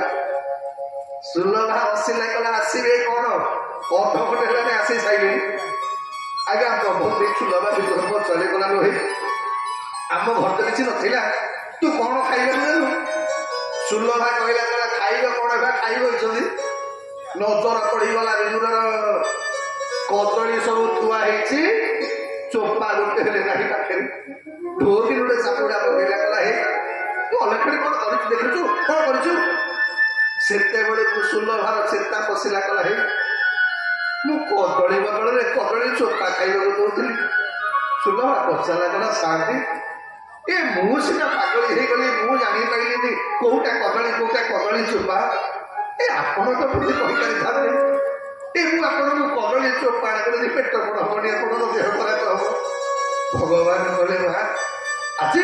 ସୁଲଭା ହସିଲା, କହିଲା ଆସିବେ କଣ, ଅଧଘଣ୍ଟେ ହେଲାଣି ଆସି ସାଇଲେଣି। ଆଜ୍ଞା ପ୍ରଭୁ ସୁଲଭା ବିଦୁର ଚଳିଗଲା, ନୁହେଁ ଆମ ଘର ତ କିଛି ନଥିଲା, ତୁ କଣ ଖାଇବାକୁ ଦେଲୁ। ସୁଲଭା କହିଲା, କହିଲା ଖାଇବ କଣ, ଏବେ ଖାଇବ ଇଛନ୍ତି। ନଜର ପଡିଗଲା ବିଦୁରର, କଦଳୀ ସବୁ ଥୁଆ ହେଇଛି, ଚୋପା ଗୋଟେ ହେଲେ ନାହିଁ ପାଖରେ। ଢୋକି ଗୋଟେ ଚାପୁଡା ପକେଇଲା, କହିଲା ହେ ତୁ ଅଲକ୍ଷଣୀ କଣ କରିଛୁ, ଦେଖିଛୁ କଣ କରିଛୁ। ସେତେବେଳେ ସୁଲଭାର ଚେତା ପଶିଲା, କହିଲା ହେ ମୁଁ କଦଳୀ ବଦଳରେ କଦଳୀ ଚୋପା ଖାଇବାକୁ ଦଉଥିଲି। ସୁଲଭା ପଚାରିଲା, କହିଲା ସାଥୀ ଏ ମୁଁ ସିନା ପାଗଳି ହେଇଗଲି, ମୁଁ ଜାଣିପାରିଲିନି କୋଉଟା କଦଳୀ ଚୋପା। ଏ ଆପଣ ତ ବୁଝି କହିପାରିଥାନ୍ତେ। ଏ ମୁଁ ଆପଣଙ୍କୁ କଦଳୀ ଚୋପା ଯଦି ପେଟ କଣ ହବନି, ଆପଣଙ୍କ ଦେହ ଖରାପ ହବ। ଭଗବାନ କହିଲେ ମା ଆଜି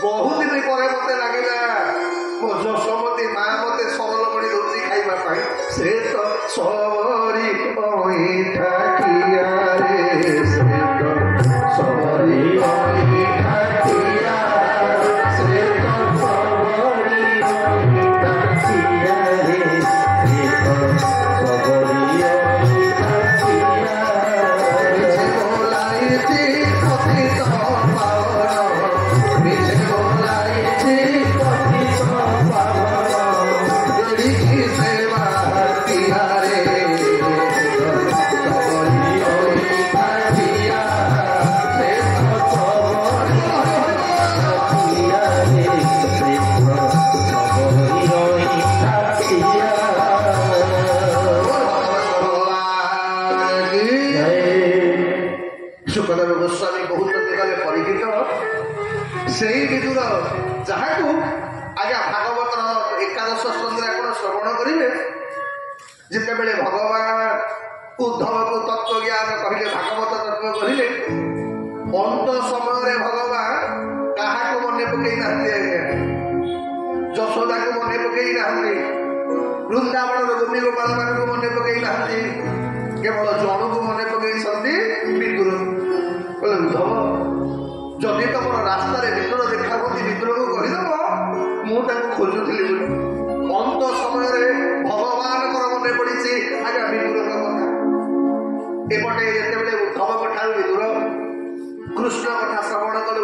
ବହୁ ଦିନ ପରେ ମତେ ଲାଗିଲା ମୋ ଯଶୋମତୀ ମା ମତେ ସରଳ କରି ଦଉଛି ଖାଇବା ପାଇଁ। ସେ ତ ସବରି ଅଇଁଠା ଖିଆରେ, ସେ ତ ସବରି ଅଇଁଠା ଖିଆ, ସେ ତ ସବରି ଅଇଁଠା ଖିଆରେ, ସେ ତ ସବରି ଅଇଁଠା ଖିଆ। ମିছে ବୋଲାଇଛି ପତିତ ପାବନ, ମିছে ବୋଲାଇଛି ପତିତ ପାବନ, ଏଡ଼ିକି ସେବା ତିହାରେ, ସବରି ଅଇଁଠା ଖିଆ, ସେ ତ ସବରି ଅଇଁଠା ଖିଆରେ, ସେ ତ ସବରି ଅଇଁଠା ଖିଆ। ସୁଖଦେବ ଗୋସ୍ୱାମୀ କହୁଛନ୍ତି ଗଲେ ପରୀକ୍ଷିତ ସେଇ ବିଦୁର ଯାହାକୁ ଆଜ୍ଞା ଭାଗବତର ଏକାଦଶ ସ୍କନ୍ଧରେ ଆପଣ ଶ୍ରବଣ କରିବେ, ଯେତେବେଳେ ଭଗବାନ ଉଦ୍ଧବକୁ ତତ୍ତ୍ୱଜ୍ଞାନ କହିଲେ, ଭାଗବତ ତତ୍ତ୍ୱ କହିଲେ, ଅନ୍ତ ସମୟରେ ଭଗବାନ କାହାକୁ ମନେ ପକେଇ ନାହାନ୍ତି ଆଜ୍ଞା। ଯଶୋଦାକୁ ମନେ ପକେଇ ନାହାନ୍ତି, ବୃନ୍ଦାବନର ଗୋପୀ ଗୋପାଳ ମାନଙ୍କୁ ମନେ ପକେଇ ନାହାନ୍ତି, କେବଳ ଜଣକୁ ମନେ ପକେଇଛନ୍ତି, ବିଦୁର। କହିଲେ ଉଦ୍ଧବ ଯଦି ତମର ରାସ୍ତାରେ ବିଦୁର ଦେଖା ହୁଅନ୍ତି, ବିଦୁରକୁ କହିଦବ ମୁଁ ତାଙ୍କୁ ଖୋଜୁଥିଲି ବୋଲି। ଅନ୍ତ ସମୟରେ ଭଗବାନଙ୍କର ମନେ ପଡିଛି ଆଜ୍ଞା ବିଦୁରଙ୍କ କଥା। ଏପଟେ ଯେତେବେଳେ ଉଦ୍ଧବଙ୍କ ଠାରୁ ବିଦୁର କୃଷ୍ଣ କଥା ଶ୍ରବଣ କଲେ